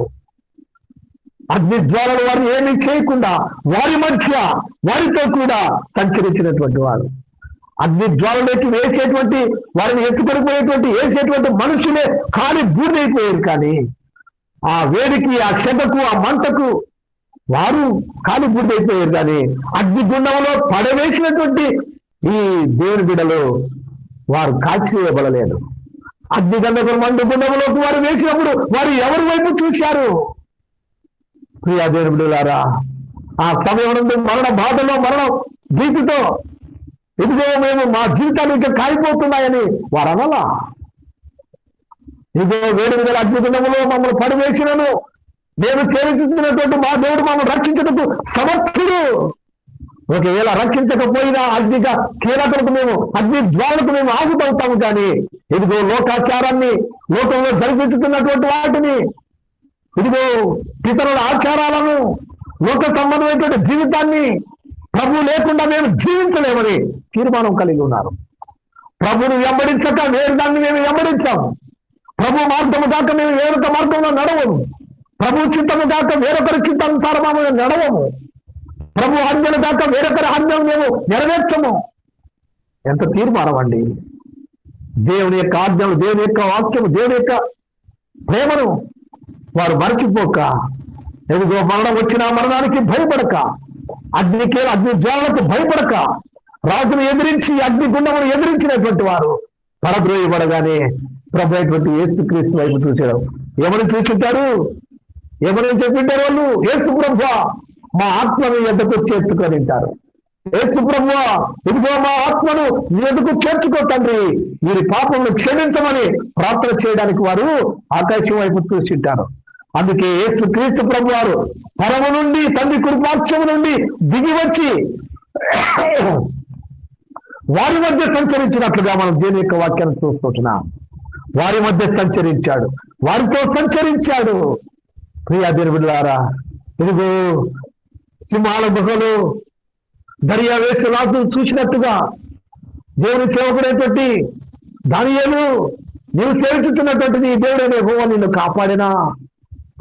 అగ్ని జ్వాలలు వారిని ఏమీ చేయకుండా వారి మధ్య వారితో కూడా సంచరించినటువంటి వారు. అగ్ని జ్వాలలోకి వేసేటువంటి వారిని ఎత్తుకొనిపోయేటువంటి వేసేటువంటి మనుషులే కాలి బూడిదైపోయారు. కానీ ఆ వేడికి, ఆ సెగకు, ఆ మంటకు వారు కాలి బూడిదైపోయారు. కానీ అగ్నిగుండంలో పడవేసినటువంటి ఈ దేవుని బిడ్డలు వారు కాల్చివేయబడలేదు. అగ్నిగంధకుల మండుగుండంలోకి వారు వేసినప్పుడు వారు ఎవరి వైపు చూశారు? ప్రియా దేవుని బిడ్డలారా, ఆ సమయం నుండి మరణ బాధలో, మరణ భీతితో ఇదిగో మేము మా జీవితాలు ఇంకా కాలిపోతున్నాయని వారు అనలా. ఇదిగో వేడి మీద అగ్నిగుండములో మమ్మల్ని పడివేసినను మేము సేవించుతున్నటువంటి మా దేవుడు మమ్మల్ని రక్షించటకు సమర్థుడు. ఒకవేళ రక్షించకపోయినా అగ్నిగా కీలకులకు మేము, అగ్ని జ్వాలకు మేము ఆగుతవుతాము. కానీ ఇదిగో లోకాచారాన్ని, లోకంలో జరిపించుతున్నటువంటి వాటిని, ఇదిగో ఇతరుల ఆచారాలను, లోక సంబంధమైనటువంటి జీవితాన్ని ప్రభు లేకుండా మేము జీవించలేమని తీర్మానం కలిగి ఉన్నారు. ప్రభుని వెంబడించక వేరు దాన్ని మేము వెంబడించాము. ప్రభు మార్గము కాక మేము వేరొక మార్గంలో నడవము. ప్రభు చిత్తము కాక వేరొకరి చిత్తానుసారము మేము నడవము. ప్రభు ఆజ్ఞలు కాక వేరొకరి ఆజ్ఞలు మేము నెరవేర్చము. ఎంత తీర్మానం అండి! దేవుని యొక్క ఆజ్ఞలు, దేవుని యొక్క వాక్యము, దేవుని యొక్క ప్రేమను వారు మరచిపోక, ఎదుగో మరణం వచ్చినా మరణానికి భయపడక, అగ్ని జ్వాలకు భయపడక, రాజును ఎదిరించి అగ్నిగుండమును ఎదిరించినటువంటి వారు పడద్రోయబడగానే ప్రభు అయినటువంటి యేసుక్రీస్తు వైపు చూశారు. ఏమని చూసుంటారు? ఏమని చెప్పింటారు వాళ్ళు? యేసు ప్రభువా, మా ఆత్మను ఎద్దకు చేర్చుకొని ఉంటారు. యేసు ప్రభువా, ఇదిగో మా ఆత్మను నీ ఎద్దకు చేర్చుకో తండ్రి, వీరి పాపమును క్షమించమని ప్రార్థన చేయడానికి వారు ఆకాశం వైపు చూసింటారు. అందుకే యేసు క్రీస్తు ప్రభు వారు పరము నుండి, తండ్రి కుడిపార్శ్వము నుండి దిగి వచ్చి వారి మధ్య సంచరించినట్లుగా మనం దేని యొక్క వాక్యాన్ని చూస్తున్నాం. వారి మధ్య సంచరించాడు, వారితో సంచరించాడు. ప్రియా దేవుని బిడ్డలారా, ఇదిగో సింహాల గుహలు దర్యావేశు రాజు చూసినట్టుగా దేవుని సేవకుడైనటువంటి దానియేలు, నీవు సేవించుతున్నటువంటి నీ దేవుడైన యెహోవా నిన్ను కాపాడినా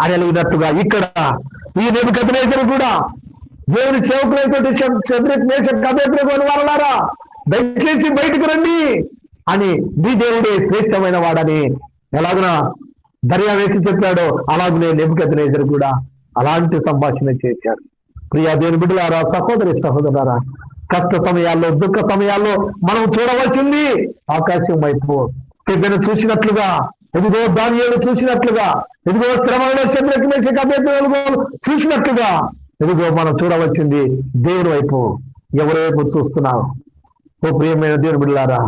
అని అలిగినట్టుగా ఇక్కడ ఈ నెబుకద్నెజరు కూడా దేవుని సేవకులైనటువంటి షద్రక్ మేషక్ అబేద్నెగోలు వారలారా, దయచేసి బయటకు రండి అని నీ దేవుడే శ్రేష్టమైన వాడని ఎలాగున దర్యావేసి చెప్పాడో అలాగనే నెబుకద్నెజరు కూడా అలాంటి సంభాషణ చేశారు. ప్రియా దేవుని బిడ్డలారా, సహోదరి సహోదరులారా, కష్ట సమయాల్లో, దుఃఖ సమయాల్లో మనం చూడవలసింది ఆకాశం వైపు. స్టెఫెను చూసినట్లుగా, ఎదుగో దానియేలు చూసినట్లుగా, ఎదుగో శ్రమలో షద్రక్ మేషక్ అబేద్నెగోలు చూసినట్లుగా, ఎదుగో మనం చూడవలసింది దేవుని వైపు. ఎవరి వైపు చూస్తున్నావు? ఓ ప్రియమైన దేవుని బిడ్డలారా,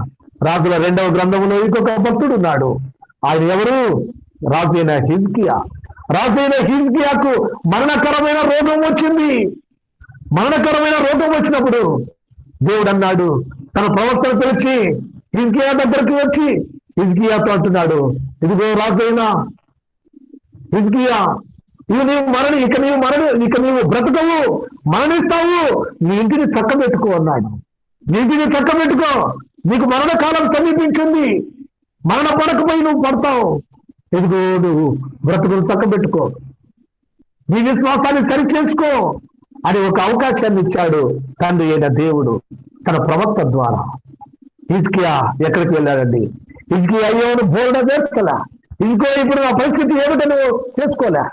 రాజుల 2వ గ్రంథంలో ఇంకొక భక్తుడు ఉన్నాడు. ఆయన ఎవరు? రాజైన హిజ్కియాకు మరణకరమైన రోగం వచ్చింది. మరణకరమైన రోగం వచ్చినప్పుడు దేవుడు అన్నాడు, తన ప్రవక్తను పిలిచి హిజ్కియా దగ్గరికి వచ్చి హిజ్కియాతో అంటున్నాడు, ఇదిగో రాజైన హిజ్కియా, ఇక నీవు బ్రతకవు, మరణిస్తావు, నీ ఇంటిని చక్కబెట్టుకో అన్నాడు. నీ ఇంటిని చక్కబెట్టుకో, నీకు మరణకాలం సమీపించింది, మరణ పడకపోయి నువ్వు పడతావు, ఇదిగో నువ్వు బ్రతుకును చక్కబెట్టుకో, నీ విశ్వాసాన్ని సరిచేసుకో అని ఒక అవకాశాన్ని ఇచ్చాడు తండ్రి అయిన దేవుడు తన ప్రవక్త ద్వారా. హిజ్కియా ఎక్కడికి వెళ్ళాడండి? హిజ్కియా అయ్యోను బోర్డ వేస్తలా, ఇంకో ఇప్పుడు నా పరిస్థితి ఏమిటో నువ్వు చేసుకోలే.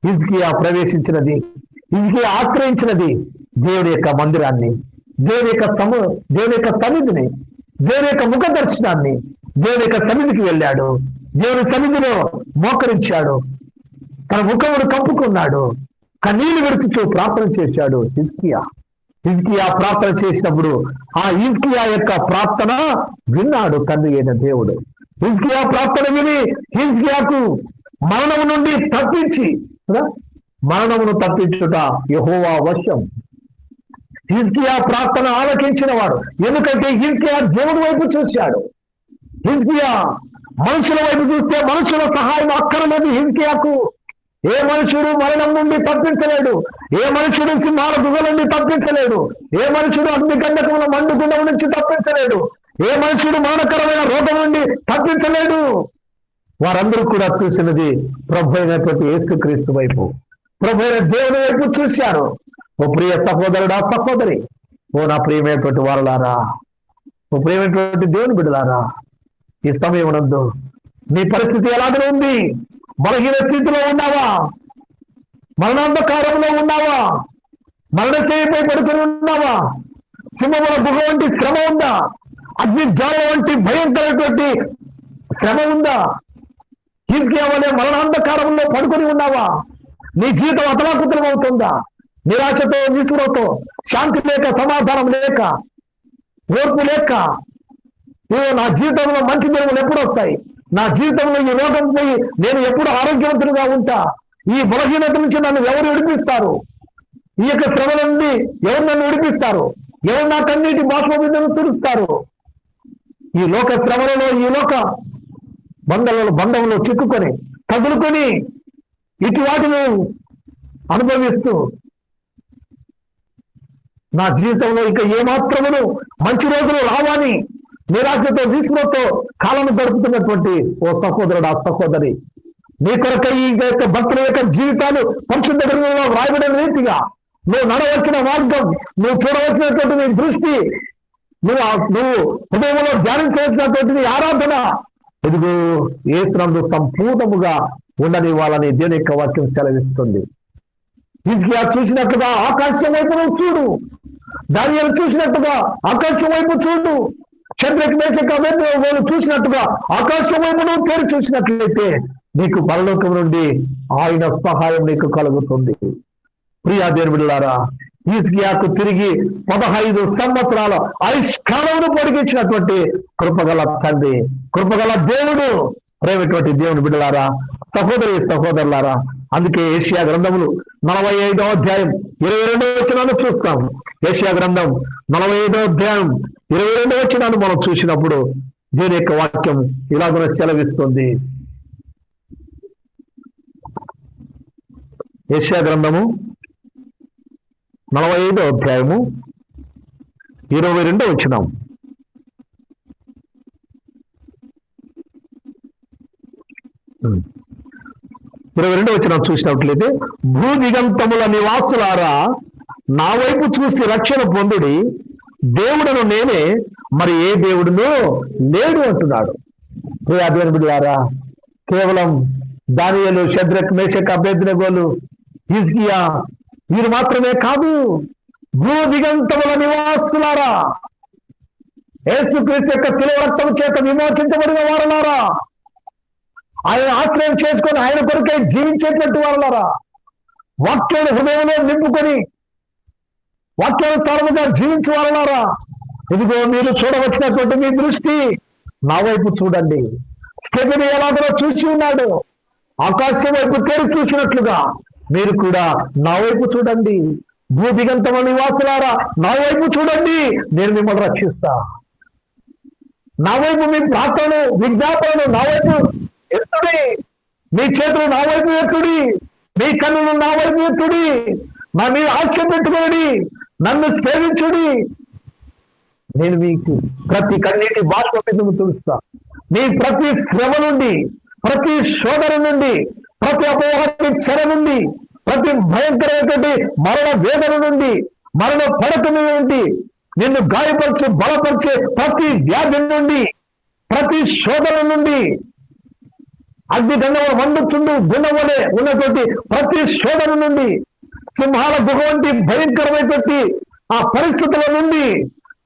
హిజ్కియా ప్రవేశించినది, హిజ్కియా ఆశ్రయించినది దేవుడి యొక్క మందిరాన్ని, దేవుని యొక్క సన్నిధిని, దేవుని యొక్క ముఖ దర్శనాన్ని. దేవుని యొక్క సన్నిధికి వెళ్ళాడు, దేవుని సన్నిధిలో మోకరించాడు, తన ముఖమును కప్పుకున్నాడు, కన్నీళ్లు విడుచుతూ ప్రార్థన చేశాడు హిజ్కియా ప్రార్థన చేసినప్పుడు ఆ హిజ్కియా యొక్క ప్రార్థన విన్నాడు తండ్రి అయిన దేవుడు. హిజ్కియా ప్రార్థన విని హిజ్కియాకు మరణము నుండి మరణమును తప్పించుట యెహోవా వశం. హిజ్కియా ప్రార్థన ఆలకించిన వాడు, ఎందుకంటే హిజ్కియా దేవుడి వైపు చూశాడు. హిజ్కియా మనుషుల వైపు చూస్తే మనుషుల సహాయం అక్కర్లేదు హిజ్కియాకు. ఏ మనుషుడు మరణం నుండి తప్పించలేడు, ఏ మనుషుడు సింహాల గుహ నుండి తప్పించలేడు, ఏ మనుషుడు అగ్నిగంధకముల మండుగుండం నుంచి తప్పించలేడు, ఏ మనుషుడు మరణకరమైన రోగం నుండి తప్పించలేడు. వారందరూ కూడా చూసినది ప్రభు అయినటువంటి యేసుక్రీస్తు వైపు, ప్రభు అయిన దేవుని వైపు చూశారు. ఓ ప్రియ సహోదరుడా, సహోదరి, ఓ నా ప్రియమైనటువంటి వారలారా, ఓ ప్రియమైనటువంటి దేవుని బిడ్డలారా, ఈ సమయం నందు నీ పరిస్థితి ఎలాగనే ఉంది? బలహీన స్థితిలో ఉన్నావా? మరణాంధకారంలో ఉన్నావా? మరణశయ్యపై పడుకొని ఉన్నావా? సింహముల గుహ వంటి శ్రమ ఉందా? అగ్ని జ్వాల వంటి భయంకరమైనటువంటి శ్రమ ఉందా? హిజ్కియా వలె మరణాంధకారంలో పడుకొని ఉన్నావా? నీ జీవితం అతలాకుతలం అవుతుందా? నిరాశతో, నిస్పృహతో, శాంతి లేక, సమాధానం లేక, ఓర్పు లేక, నా జీవితంలో మంచి దినములు ఎప్పుడు వస్తాయి, నా జీవితంలో ఈ రోగం పోయి నేను ఎప్పుడు ఆరోగ్యవంతులుగా ఉంటా, ఈ బలహీనత నుంచి నన్ను ఎవరు విడిపిస్తారు, ఈ యొక్క శ్రమ నుండి ఎవరు నన్ను విడిపిస్తారు, ఎవరు నా కన్నీటి బాష్పబిందును తుడుస్తారు? ఈ లోక శ్రమలలో, ఈ లోక బంధంలో చిక్కుకొని తగులుకొని ఇటు వాటిని అనుభవిస్తూ నా జీవితంలో ఇక ఏమాత్రమును మంచి రోజులు రావని నిరాశతో, నిస్పృహతో కాలం గడుపుతున్నటువంటి ఓ సహోదరుడు, ఆ సహోదరి, నీ కొరక ఈ యొక్క భక్తుల యొక్క జీవితాలు పరిశుద్ధ గ్రంథంలో రాయబడిన రీతిగా నువ్వు నడవలసిన మార్గం, నువ్వు చూడవలసినటువంటి నీ దృష్టి, నువ్వు హృదయంలో ధ్యానించవలసినటువంటి నీ ఆరాధన, ఇదిగో యేసునందు సంపూర్ణముగా ఉండని వాళ్ళని దేవుని యొక్క వాక్యం సెలవిస్తుంది. హిజ్కియా చూసినట్టుగా ఆకాశం వైపు నువ్వు చూడు, దానియేలు చూసినట్టుగా ఆకాశం వైపు చూడు, షద్రక్ మేషక్ అబేద్నెగోలు చూసినట్టుగా ఆకాశం వైపు నువ్వు పేరు చూసినట్లయితే నీకు పరలోకం నుండి ఆయన సహాయం నీకు కలుగుతుంది. ప్రియా దేవుని బిడ్డలారా, హిజ్కియాకు తిరిగి 15 సంవత్సరాల ఆయుష్కాలమును పొడిగించినటువంటి కృపగల తండ్రి, కృపగల దేవుడు, ప్రేమటువంటి దేవుని బిడ్డలారా, సహోదరులారా, అందుకే యెషయా గ్రంథములు 45వ అధ్యాయం 22వ వచనాన్ని చూస్తాం. యెషయా గ్రంథం 45వ అధ్యాయం 22వ వచనాన్ని మనం చూసినప్పుడు దేవుని యొక్క వాక్యం ఇలాగ సెలవిస్తుంది. యెషయా గ్రంథము 45వ అధ్యాయము 22వ వచనం. వచనం చూసినట్లయితే, భూదిగంతముల నివాసులారా నా వైపు చూసి రక్షణ పొందుడి, దేవుడను నేనే, మరి ఏ దేవుడునో లేడు అంటున్నాడు. ప్రియా దేవుని బిడ్డలారా, కేవలం దానియేలు, షద్రక్ మేషక్ అబేద్నెగోలు, హిజ్కియా వీరు మాత్రమే కాదు, భూదిగంతముల నివాసులారా, యేసుక్రీస్తు యొక్క శిలువ రక్తము చేత విమోచించబడిన వారులారా, ఆయన ఆశ్రయం చేసుకొని ఆయన కొరకై జీవించేటువంటి వారులారా, వాక్యాన్ని హృదయంలో నింపుకొని వాక్యానుసారముగా జీవించే వారులారా, ఇదిగో మీరు చూడవచ్చినటువంటి మీ దృష్టి నా వైపు చూడండి. స్టెఫెనీ ఎలాగో చూసి ఉన్నాడు, ఆకాశం వైపు తేరి చూసినట్లుగా మీరు కూడా నా వైపు చూడండి. భూదిగంతమ నివాసులారా నా వైపు చూడండి, నేను మిమ్మల్ని రక్షిస్తా. నా వైపు మీ ప్రార్థనలు విజ్ఞాపనలు నా వైపు ఎత్తుడి, మీ చేతులు నా వైపు ఎత్తుడి, మీ కన్నులు నా వైపు ఎత్తుడి, నా మీద ఆశ పెట్టుకోండి, నన్ను సేవించుడి. నేను మీకు ప్రతి కన్నీటి బాష్ప మీద తులుస్తా. మీ ప్రతి శ్రమ నుండి, ప్రతి శోధన నుండి, ప్రతి అపవాది చెర నుండి, ప్రతి భయంకరమైనటువంటి మరణ వేదన నుండి, మరణ పడక నుండి, నిన్ను గాయపరిచి బలపరిచే ప్రతి వ్యాధి నుండి, ప్రతి శోధన నుండి, అగ్ని గంధం మండుచుండు గుణవలే ఉన్నటువంటి ప్రతి శోధన నుండి, సింహాల గుహ వంటి భయంకరమైనటువంటి ఆ పరిస్థితుల నుండి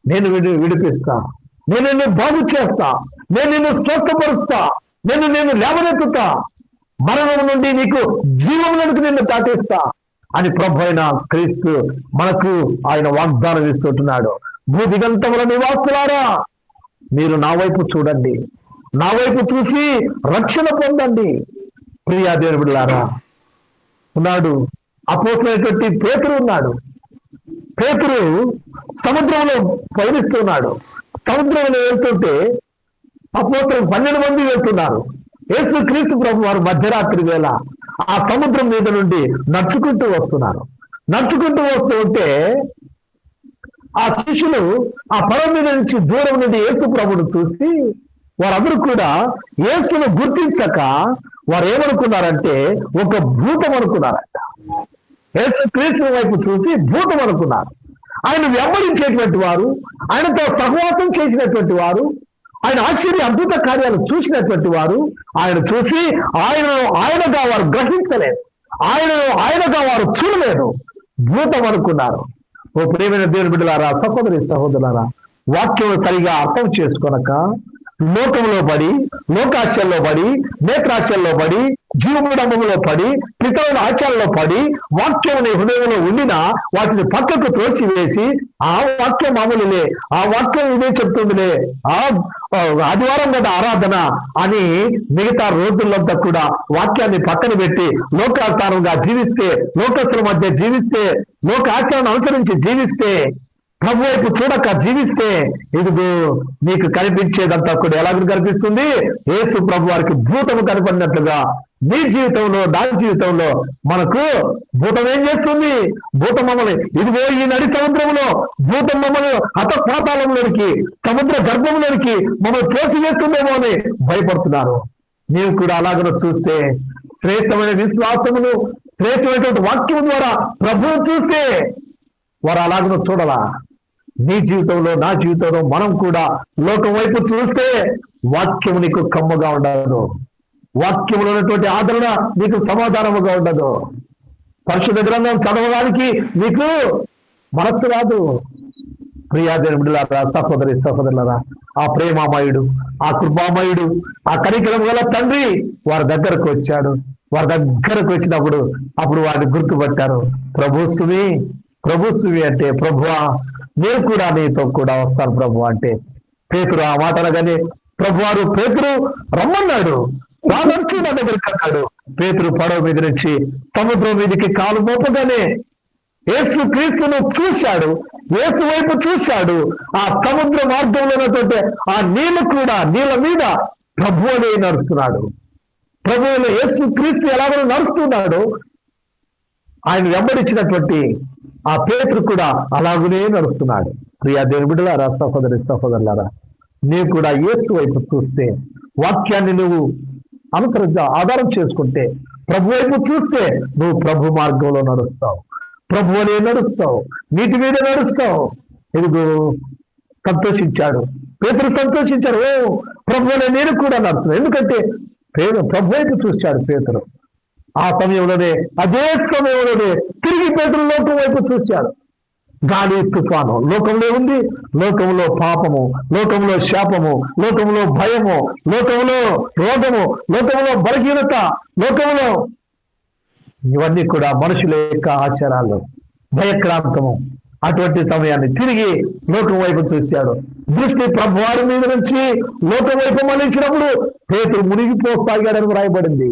నేను విడిపిస్తా. నేను నిన్ను బాగు చేస్తా, నేను నిన్ను స్వస్థపరుస్తా, నేను లేవనెత్తుతా, మరణం నుండి నీకు జీవములకు నిన్ను దాటిస్తా అని ప్రభు అయిన క్రీస్తు మనకు ఆయన వాగ్దానం ఇస్తుంటున్నాడు. భూదిగంతముల నివాసులారా మీరు నా వైపు చూడండి, నా వైపు చూసి రక్షణ పొందండి. ప్రియా దేవుని బిడ్డలారా, ఉన్నాడు అపోస్తలుడైనటువంటి పేతురు ఉన్నాడు. పేతురు సముద్రంలో పయనిస్తున్నాడు. సముద్రంలో వెళ్తుంటే అపోస్తలులు 12 మంది వెళ్తున్నారు. యేసు క్రీస్తు ప్రభు వారు మధ్యరాత్రి వేళ ఆ సముద్రం మీద నుండి నడుచుకుంటూ వస్తున్నారు. నడుచుకుంటూ వస్తూ ఉంటే ఆ శిష్యులు ఆ పడవ మీద నుంచి దూరం నుండి యేసు ప్రభుని చూసి వారందరూ కూడా యేసును గుర్తించక వారు ఏమనుకున్నారంటే ఒక భూతం అనుకున్నారంట. యేసు క్రీస్తు వైపు చూసి భూతం అనుకున్నారు. ఆయన వెంబడించేటువంటి వారు, ఆయనతో సహవాసం చేసినటువంటి వారు, ఆయన ఆశ్చర్య అద్భుత కార్యాలు చూసినటువంటి వారు ఆయన చూసి ఆయనగా వారు గ్రహించలేదు, ఆయనగా వారు చూడలేదు, భూతం అనుకున్నారు. ఓ ప్రియమైన దేవుని బిడ్డలారా, సహోదరి సహోదరులారా, వాక్యం సరిగా అర్థం చేసుకొనక లోకంలో పడి, లోకాశల్లో పడి, నేత్రాశల్లో పడి, జీవముడంబములో పడి, పితరుల ఆచారంలో పడి, వాక్యం హృదయంలో ఉండినా వాటిని పక్కకు తోసివేసి ఆ వాక్యం మామూలులే, ఆ వాక్యం ఇదే చెప్తుందిలే, ఆదివారం కదా ఆరాధన అని మిగతా రోజులంతా కూడా వాక్యాన్ని పక్కన పెట్టి లోకాచారంగా జీవిస్తే, లోకస్తుల మధ్య జీవిస్తే, లోక ఆచరణను అనుసరించి జీవిస్తే, ప్రభు వైపు చూడక జీవిస్తే ఇదిగో నీకు కనిపించేదంతా కూడా ఎలాగ కనిపిస్తుంది? యేసు ప్రభు వారికి భూతము కనపడినట్లుగా నీ జీవితంలో, నా జీవితంలో మనకు భూతం ఏం చేస్తుంది? భూతం మమ్మల్ని ఇదిగో ఈ నడి సముద్రంలో భూతం మమ్మల్ని హతపాతాళంలోనికి, సముద్ర గర్భంలోనికి మమ్మల్ని తోసివేస్తుందేమో అని భయపడుతున్నారు. నీవు కూడా అలాగను చూస్తే శ్రేష్టమైన విశ్వాసమును, శ్రేష్టమైనటువంటి వాక్యం ద్వారా ప్రభువును చూస్తే వారు అలాగను చూడాలా? నీ జీవితంలో, నా జీవితంలో మనం కూడా లోకం వైపు చూస్తే వాక్యము నీకు కమ్మగా ఉండదు, వాక్యములో ఉన్నటువంటి ఆదరణ నీకు సమాధానముగా ఉండదు, పరిశుద్ధ గ్రంథం చదవడానికి నీకు మనస్సు రాదు. ప్రియాదేవుని బిడ్డలారా, సహోదరి సహోదరులారా, ఆ ప్రేమామయుడు, ఆ కృపామయుడు, ఆ కనికరం గల తండ్రి వారి దగ్గరకు వచ్చాడు. వారి దగ్గరకు వచ్చినప్పుడు అప్పుడు వారిని గుర్తుపట్టారు. ప్రభుస్వి అంటే ప్రభువా నేను కూడా నీతో కూడా వస్తాను ప్రభు అంటే. పేతురు ఆ మాట అనగానే ప్రభువారు పేతురు రమ్మన్నాడు. వానొచ్చి నా దగ్గరికి అన్నాడు. పేతురు పడవ మీద నుంచి సముద్రం మీదకి కాలు మోపగానే యేసు క్రీస్తును చూశాడు, యేసు వైపు చూశాడు. ఆ సముద్ర మార్గంలో ఉన్నటువంటి ఆ నీళ్ళ మీద ప్రభు అనే నడుస్తున్నాడు. ప్రభువులో యేసు క్రీస్తు ఎలాగో నడుస్తున్నాడు, ఆయన వెంబడించినటువంటి ఆ పేతురు కూడా అలాగనే నడుస్తున్నాడు. ప్రియా దేవుని బిడ్డలారా, సహోదరి సహోదరులారా, నీవు కూడా యేసు వైపు చూస్తే, వాక్యాన్ని నువ్వు ఆధారం చేసుకుంటే, ప్రభు వైపు చూస్తే నువ్వు ప్రభు మార్గంలో నడుస్తావు, ప్రభు అనే నడుస్తావు, నీటి మీద నడుస్తావు. ఇదిగో సంతోషించాడు పేతురు, సంతోషించాడు. ఓ ప్రభు అనే నేను కూడా నడుస్తున్నాను. ఎందుకంటే ప్రభు వైపు చూశాడు పేతురు. ఆ సమయంలోనే, అదే సమయంలోనే తిరిగి పేతురు లోకం వైపు చూశాడు. గాలి తుఫాను లోకంలో ఉంది, లోకంలో పాపము, లోకంలో శాపము, లోకంలో భయము, లోకంలో రోగము, లోకంలో బలహీనత, లోకంలో ఇవన్నీ కూడా మనుషుల యొక్క ఆచారాలు, భయక్రాంతము. అటువంటి సమయాన్ని తిరిగి లోకం వైపు చూశాడు. దృష్టి ప్రభువారి మీద నుంచి లోకం వైపు మళ్ళించినప్పుడు పేతురు మునిగిపోసాగాడని వ్రాయబడింది.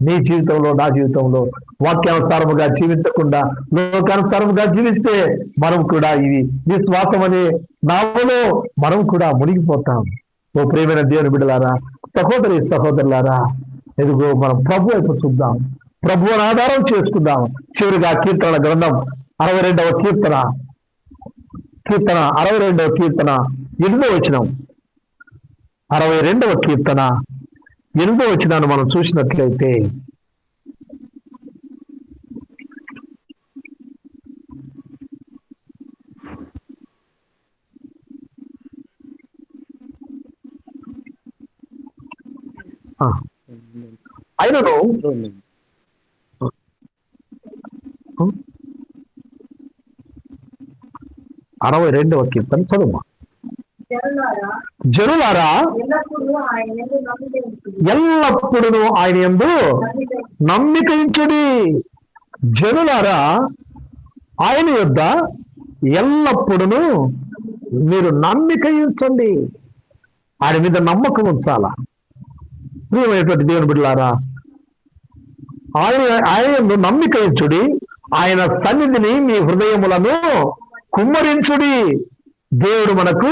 నీ జీవితంలో, నా జీవితంలో వాక్యానుసారముగా జీవించకుండా లోకానుసారముగా జీవిస్తే మనం కూడా ఇది విశ్వాసం అనే నావలో మనం కూడా మునిగిపోతాం. ఓ ప్రియమైన దేవుని బిడ్డలారా, సహోదరి సహోదరులారా, ఎదుగో మనం ప్రభు వైపు చూద్దాం, ప్రభువుని ఆధారం చేసుకుందాం. చివరిగా కీర్తనల గ్రంథం 62వ కీర్తన 62వ కీర్తన 8వ వచనం, 62వ కీర్తన 8వ వచనాన్ని మనం చూసినట్లయితే, ఆయనను 62వ కీర్తన చదువు. జనులారా ఎల్లప్పుడూ ఆయన యందు నమ్మిక ఉంచుడి. జనులారా ఆయన యొద్ద ఎల్లప్పుడూ మీరు నమ్మిక ఉంచండి. ఆయన మీద నమ్మకం ఉంచాలా. ప్రియమైనటువంటి దేవుని బిడ్డలారా, ఆయన నమ్మిక ఉంచుడి, ఆయన సన్నిధిని మీ హృదయములను కుమ్మరించుడి. దేవుడు మనకు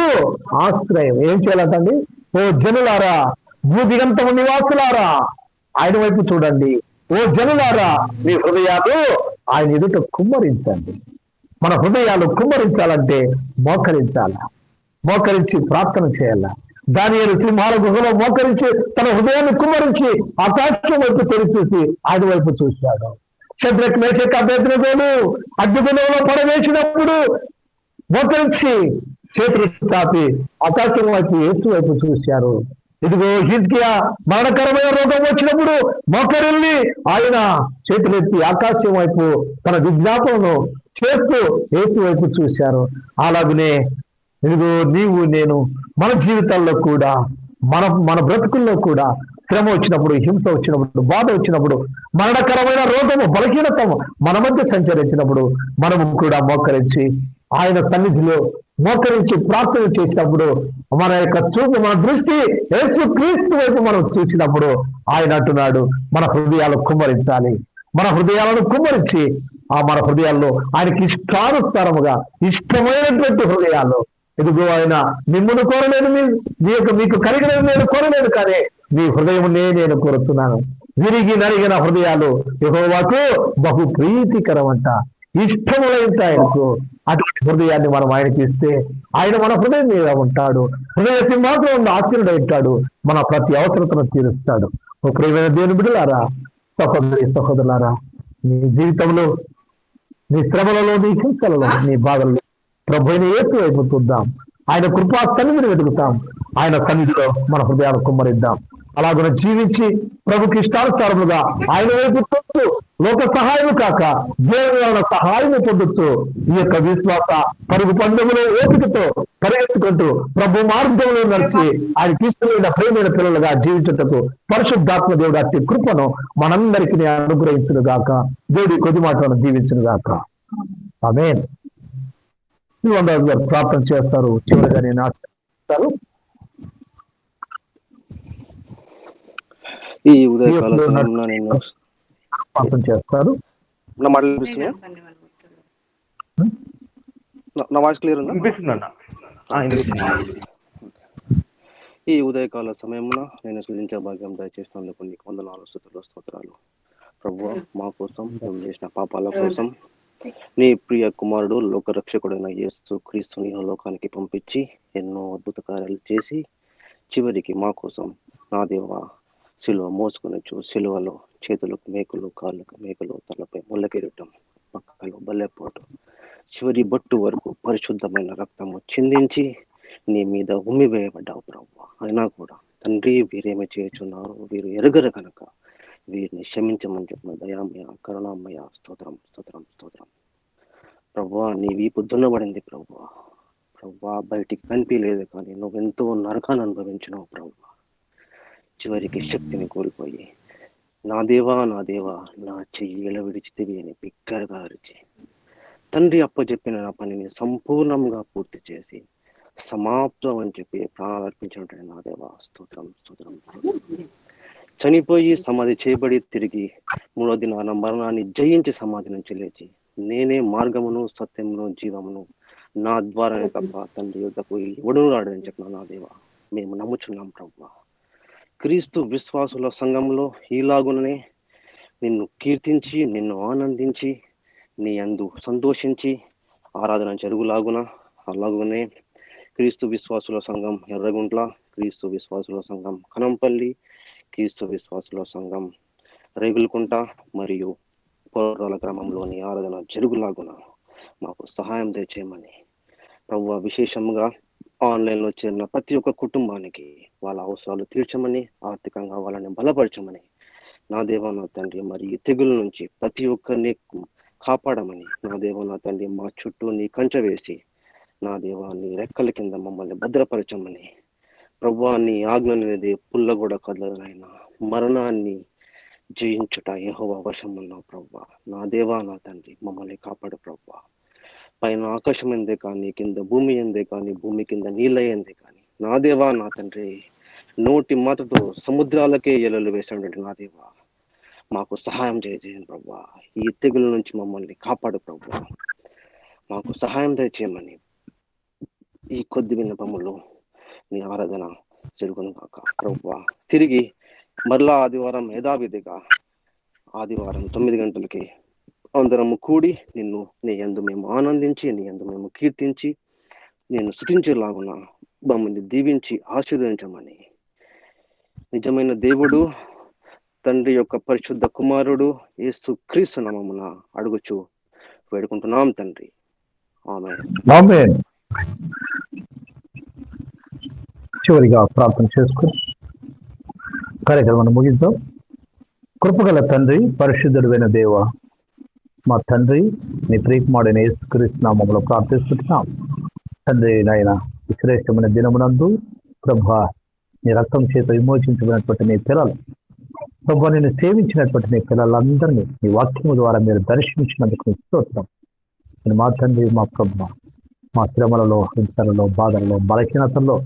ఆశ్రయం. ఏం చేయాలంటండి? ఓ జనులారా, భూదిగంతము నివాసులారా, ఆయన వైపు చూడండి. ఓ జనులారా, మీ హృదయాలు ఆయన ఎదుట కుమ్మరించండి. మన హృదయాలు కుమ్మరించాలంటే మోకరించాలా, మోకరించి ప్రార్థన చేయాలా. దానియేలు సింహాల గుహలో మోకరించి తన హృదయాన్ని కుమ్మరించి ఆకాశం వైపు తెరిచేసి ఆయన వైపు చూశాడు. షద్రక్ మేషక్ అబేద్నెగోలు అగ్నిగుండంలో పడవేసినప్పుడు మోకరించి చేతులు చాపి ఆకాశం వైపు యేసు వైపు చూశారు. ఇదిగో హిజ్కియా మరణకరమైన రోగం వచ్చినప్పుడు మోకరిల్లి ఆయన చేతులెత్తి ఆకాశం వైపు తన విజ్ఞాపనను చేస్తూ యేసు వైపు చూశారు. అలాగనే ఇదిగో నీవు నేను మన జీవితాల్లో కూడా మన బ్రతుకుల్లో కూడా శ్రమ వచ్చినప్పుడు, హింస వచ్చినప్పుడు, బాధ వచ్చినప్పుడు, మరణకరమైన రోగము, బలహీనతము మన మధ్య సంచరించినప్పుడు మనము కూడా మోకరించి ఆయన సన్నిధిలో మోకరించి ప్రార్థన చేసినప్పుడు మన యొక్క చూపు, మన దృష్టి యేసు క్రీస్తు వైపు మనం చూసినప్పుడు ఆయన అంటున్నాడు, మన హృదయాలు కుమ్మరించాలి. మన హృదయాలను కుమ్మరించి మన హృదయాల్లో ఆయనకి ఇష్టానుసారముగా ఇష్టమైనటువంటి హృదయాలు. ఇదిగో ఆయన మిమ్మును కోరలేదు, మీకు కలిగినది నేను కోరలేదు, కానీ మీ హృదయమునే నేను కోరుతున్నాను. విరిగి నరిగిన హృదయాలు యెహోవాకు బహు ప్రీతికరం అంట, ఇష్టములైతే ఆయనకు. అటువంటి హృదయాన్ని మనం ఆయనకి ఇస్తే ఆయన మన హృదయం మీద ఉంటాడు. హృదయ సింహాసనం ఆశ్చర్యుడై ఉంటాడు. మన ప్రతి అవసరతను తీరుస్తాడు. ఓ ప్రియమైన దేవుని బిడ్డలారా, సహోదరి సహోదరులారా, నీ జీవితంలో, నీ శ్రమలలో, నీ హింసలలో, నీ బాధల్లో ప్రభు అయిన యేసు వైపు చూద్దాం. ఆయన కృపా సన్నిధిని వెతుకుతాం. ఆయన సన్నిధిలో మన హృదయాలు కుమ్మరిద్దాం. అలాగున జీవించి ప్రభుకి ఇష్టానుసారముగా ఆయన వైపు చూస్తూ లోక సహాయము కాక దేవుని సహాయము పొందొచ్చు. ఈ యొక్క విశ్వాస పరుగు పందెములో ఓపికతో పరిగెత్తుకుంటూ ప్రభు మార్గంలో నడిచి ఆయన ఇష్టమైన ప్రేమైన పిల్లలుగా జీవించుటకు పరిశుద్ధాత్మ దేవుడు అట్టి కృపను మనందరికీ అనుగ్రహించును గాక. దేవుడి కొద్ది మాటలను జీవించును గాక. ఆమేన్. ప్రార్థన చేస్తారు. చివరిగా నేను ఆశిస్తారు. ఈ ఉదయకాల ప్రార్థన చేస్తారు. నా వాయిస్ క్లియర్ ఉందా? ఈ ఉదయకాల సమయంలో నేను సృజించే భాగ్యం దయచేసినందుకు నీకు వందనాలు, స్తుతులు, స్తోత్రాలు. ప్రభువా, మా కోసం మేము చేసిన పాపాల కోసం నీ ప్రియ కుమారుడు లోకరక్షకుడైన యేసు క్రీస్తుని లోకానికి పంపించి ఎన్నో అద్భుత కార్యాలు చేసి చివరికి మా కోసం నా దేవా సిలువ మోసుకుని సిలువలో చేతులకు మేకులు, కాళ్ళకు మేకులు, తలపై ముళ్ళకిరీటం, పక్కలో బల్లెపోటు, చివరి బొట్టు వరకు పరిశుద్ధమైన రక్తము చిందించి నీ మీద ఉమ్మివేయబడ్డావు ప్రభువా. అయినా కూడా తండ్రి, వీరేమి చేయుచున్నారు, వీరు ఎరుగరు కనుక వీరిని క్షమించమని చెప్పిన దయామయ, కరుణామయ, స్తోత్రం స్తోత్రం స్తోత్రం. ప్రభువా, నీ వీపు దున్నబడింది ప్రభువా. ప్రభువా, బయటికి కనిపించలేదు, కానీ నువ్వెంతో నరకాన్ని అనుభవించినావు ప్రభువా. చివరికి శక్తిని కోల్పోయి నా దేవా నా దేవా నా చెయ్యిల విడిచితివి అని బిగ్గరగా అరిచి తండ్రి అప్పచెప్పిన నా పనిని సంపూర్ణంగా పూర్తి చేసి సమాప్తం అని చెప్పి ప్రాణాలు అర్పించినట్టు నా దేవా స్తోత్రం స్తోత్రం. చనిపోయి సమాధి చేయబడి తిరిగి 3వ దినాన మరణాన్ని జయించి సమాధి నుంచి లేచి నేనే మార్గమును సత్యమును జీవమును, నా ద్వారానే తప్ప తండ్రి యుద్ధకు ఎవడును రాడని చెప్పిన నా దేవ మేము నమ్ముచున్నాం ప్రభువా. క్రీస్తు విశ్వాసుల సంఘంలో ఈలాగుననే నిన్ను కీర్తించి నిన్ను ఆనందించి నీ యందు సంతోషించి ఆరాధన జరుగులాగున అలాగునే క్రీస్తు విశ్వాసుల సంఘం ఎర్రగుంట్ల, క్రీస్తు విశ్వాసుల సంఘం కనంపల్లి, క్రీస్తు విశ్వాసుల సంఘం రేగులకుంట మరియు పౌరాల గ్రామంలోని ఆరాధన జరుగులాగున మాకు సహాయం తెచ్చేయమని ప్రభువా, విశేషంగా ఆన్లైన్లో చేరిన ప్రతి ఒక్క కుటుంబానికి వాళ్ళ అవసరాలు తీర్చమని, ఆర్థికంగా వాళ్ళని బలపరచమని నా దేవ నా తండ్రి, మరి ఈ తెగుల నుంచి ప్రతి ఒక్కరిని కాపాడమని నా దేవ నా తండ్రి, మా చుట్టూ నీ కంచె వేసి నా దేవా నీ రెక్కల కింద మమ్మల్ని భద్రపరచమని ప్రభువా, నీ ఆజ్ఞనేది పుల్ల కూడా కదలనైనా మరణాన్ని జయించుట యెహోవా వశమున్నావు ప్రభువా. నా దేవా నా తండ్రి మమ్మల్ని కాపాడు ప్రభువా. పైన ఆకాశం ఎందే కానీ కింద భూమి ఎందే కానీ భూమి కింద నీళ్ళ ఎందే కానీ నా దేవా నా తండ్రి నోటి మాటతో సముద్రాలకే ఎలలు వేసినటువంటి నా దేవా మాకు సహాయం చేయండి ప్రభువా. ఈ తెగుల నుంచి మమ్మల్ని కాపాడు ప్రభువా. మాకు సహాయం దయచేయమని ఈ కొద్ది విన్నపములు నీ ఆరాధన జరుగును కాక ప్రభువా. తిరిగి మరలా ఆదివారం యథావిధిగా ఆదివారం 9 గంటలకి అందరము కూడి నిన్ను నీ యందు మేము ఆనందించి నీ యందు మేము కీర్తించి నేను స్తుతించేలాగున మమ్మల్ని దీవించి ఆశీర్వదించమని నిజమైన దేవుడు తండ్రి యొక్క పరిశుద్ధ కుమారుడు యేసు క్రీస్తు నామమున అడుగుచు వేడుకుంటున్నాం తండ్రి. ఆమేన్. చివరిగా ప్రార్థన చేసుకుని కార్యక్రమాన్ని ముగిద్దాం. కృపగల తండ్రి, పరిశుద్ధుడైన దేవ, మా తండ్రి, నీ ప్రియకుమారుడైన యేసుక్రీస్తు నామములో ప్రార్థిస్తున్నాం తండ్రి. నాయన ఈ శ్రేష్టమైన దినమునందు ప్రభువా, నీ రక్తం చేత విమోచించబడినటువంటి నీ పిల్లలు ప్రభువా, నేను సేవించినటువంటి నీ పిల్లలందరినీ నీ వాక్యము ద్వారా మీరు దర్శించినందుకు నీ స్తోత్రం. నేను మా తండ్రి, మా ప్రభువా, మా శ్రమలలో, హింసలలో, బాధలలో, బలహీనతల్లో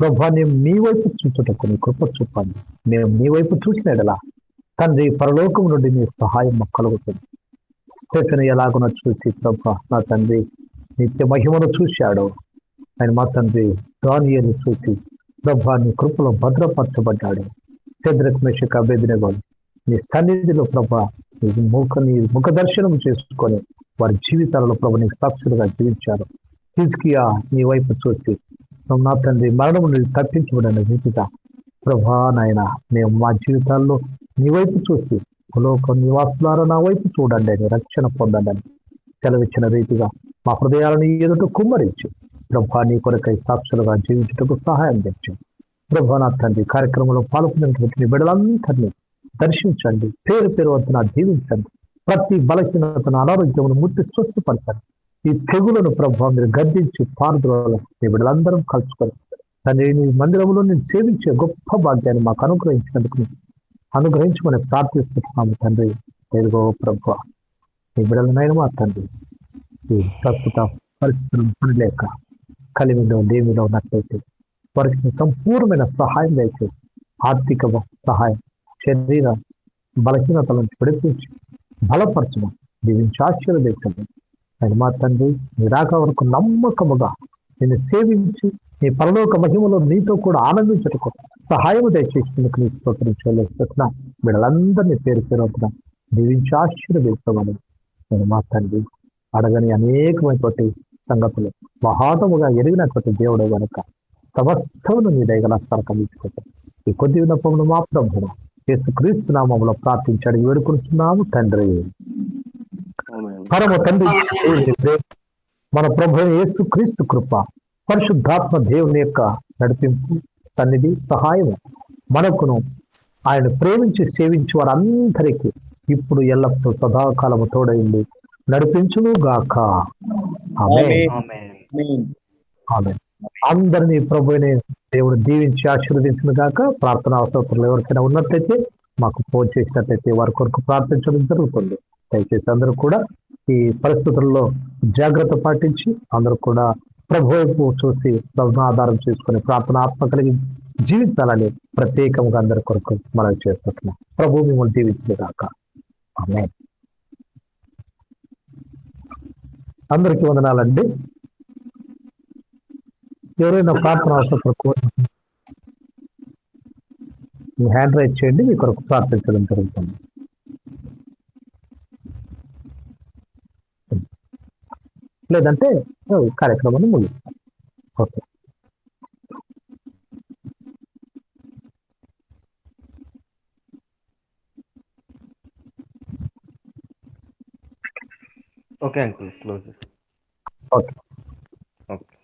ప్రభువా మేము నీ వైపు చూచుటకు నీ కృప చూపండి. మేము నీ వైపు చూసినడలా తండ్రి పరలోకం నుండి నీ సహాయం మాకు కలుగుతుంది. స్టెఫెను ఎలాగున చూసి ప్రభా నా తండ్రి నిత్య మహిమను చూశాడు. ఆయన మా తండ్రి దానియేలును చూసి ప్రభా నీ కృపలో భద్రపరచబడ్డాడు. షద్రక్ మెషక్ అబేద్నెగోను నీ సన్నిధిలో ప్రభా నీ ముఖ దర్శనం చేసుకొని వారి జీవితాలలో ప్రభు నీకు సాక్షులుగా జీవించారు. హిజ్కియా నీ వైపు చూసి నా తండ్రి మరణము నుండి తప్పించబడిన రీతిగా ప్రభా నాయన మేము మా జీవితాల్లో నీ వైపు చూసి లోక నివాసులారా నా వైపు చూడండి అని రక్షణ పొందండి అని సెలవిచ్చిన రీతిగా మా హృదయాలను ఎదుట కుమ్మరించి ప్రభా నీ కొరకై సాక్షులుగా జీవించుటకు సహాయం తెచ్చాం. ప్రభా నా తండ్రి కార్యక్రమంలో పాల్గొన్నటువంటి బిడ్డలందరినీ దర్శించండి, పేరు పేరు వద్ద జీవించండి. ప్రతి బలహీనతను అనారోగ్యమును ముట్టి స్వస్థపరచండి. ఈ తెగులను ప్రభావం మీరు గద్దించి పారుదల మీ బిడ్డలందరం కలుసుకొని తండ్రి నీ మందిరంలో నేను సేవించే గొప్ప భాగ్యాన్ని మాకు అనుగ్రహించమని ప్రార్థిస్తున్నాము తండ్రి. ఎదుగో ప్రభు మీ బిడ్డలనైనా మా తండ్రి ఈ ప్రస్తుత పరిస్థితులను పనిలేక కలిమిలో లేమిలో ఉన్నట్లయితే వారికి సంపూర్ణమైన సహాయం దయచేసి ఆర్థిక సహాయం, శరీర బలహీనతల నుంచి విడిపించి బలపరచడం, దీవించి ఆశీర్వదించండి. ఆయన మా తండ్రి నీ రాక వరకు నమ్మకముగా నేను సేవించి నీ పరలోక మహిమలో నీతో కూడా ఆనందించటకు సహాయం దయచేసినందుకు నీ స్తోత్రం చెల్లిస్తున్నా. వీళ్ళందరినీ పేరు పేరుతున్నా దీవించి ఆశీర్వదించమని నేను మా తండ్రి అడగని అనేకమైనటువంటి సంగతులు మహాతముగా ఎరిగినటువంటి దేవుడు కనుక సమస్తమును నీ దయగల కలిగించుకుంటాం. ఈ కొద్ది విన్నపమును మా ప్రభువు యేసుక్రీస్తు నామములో ప్రార్థించాడు వేడుకుంటున్నాము తండ్రి. పరమ తండ్రి మన ప్రభు యేసుక్రీస్తు కృప, పరిశుద్ధాత్మ దేవుని యొక్క నడిపింపు, సన్నిధి, సహాయం మనకును ఆయన ప్రేమించి సేవించి వారందరికీ ఇప్పుడు ఎల్లప్పుడూ సదాకాలము తోడైంది నడిపించును గాక. ఆమేన్. అందరినీ ప్రభువుని దేవుడు దీవించి ఆశీర్వదించును గాక. ప్రార్థనా అవసరాలు ఎవరికైనా ఉన్నట్లయితే మాకు ఫోన్ చేసినట్లయితే వారి కొరకు ప్రార్థించడం జరుగుతుంది. దయచేసి అందరూ కూడా ఈ పరిస్థితుల్లో జాగ్రత్త పాటించి అందరూ కూడా ప్రభు వైపు చూసి ప్రభుని ఆధారం చేసుకుని ప్రార్థన ఆత్మ కలిగి జీవించాలని ప్రత్యేకంగా అందరి కొరకు మనం చేస్తున్నాం. ప్రభు మిమ్మల్ని దీవించిన దాక. ఆమేన్. అందరికీ వందనాలండి. ఎవరైనా ప్రార్థన అవసరం మీ హ్యాండ్ రైజ్ చేయండి, మీ కొరకు ప్రార్థించడం జరుగుతుంది. లేదంటే కార్యక్రమాన్ని ముగిస్తాం. Okay. Okay uncle, close. Okay. Okay.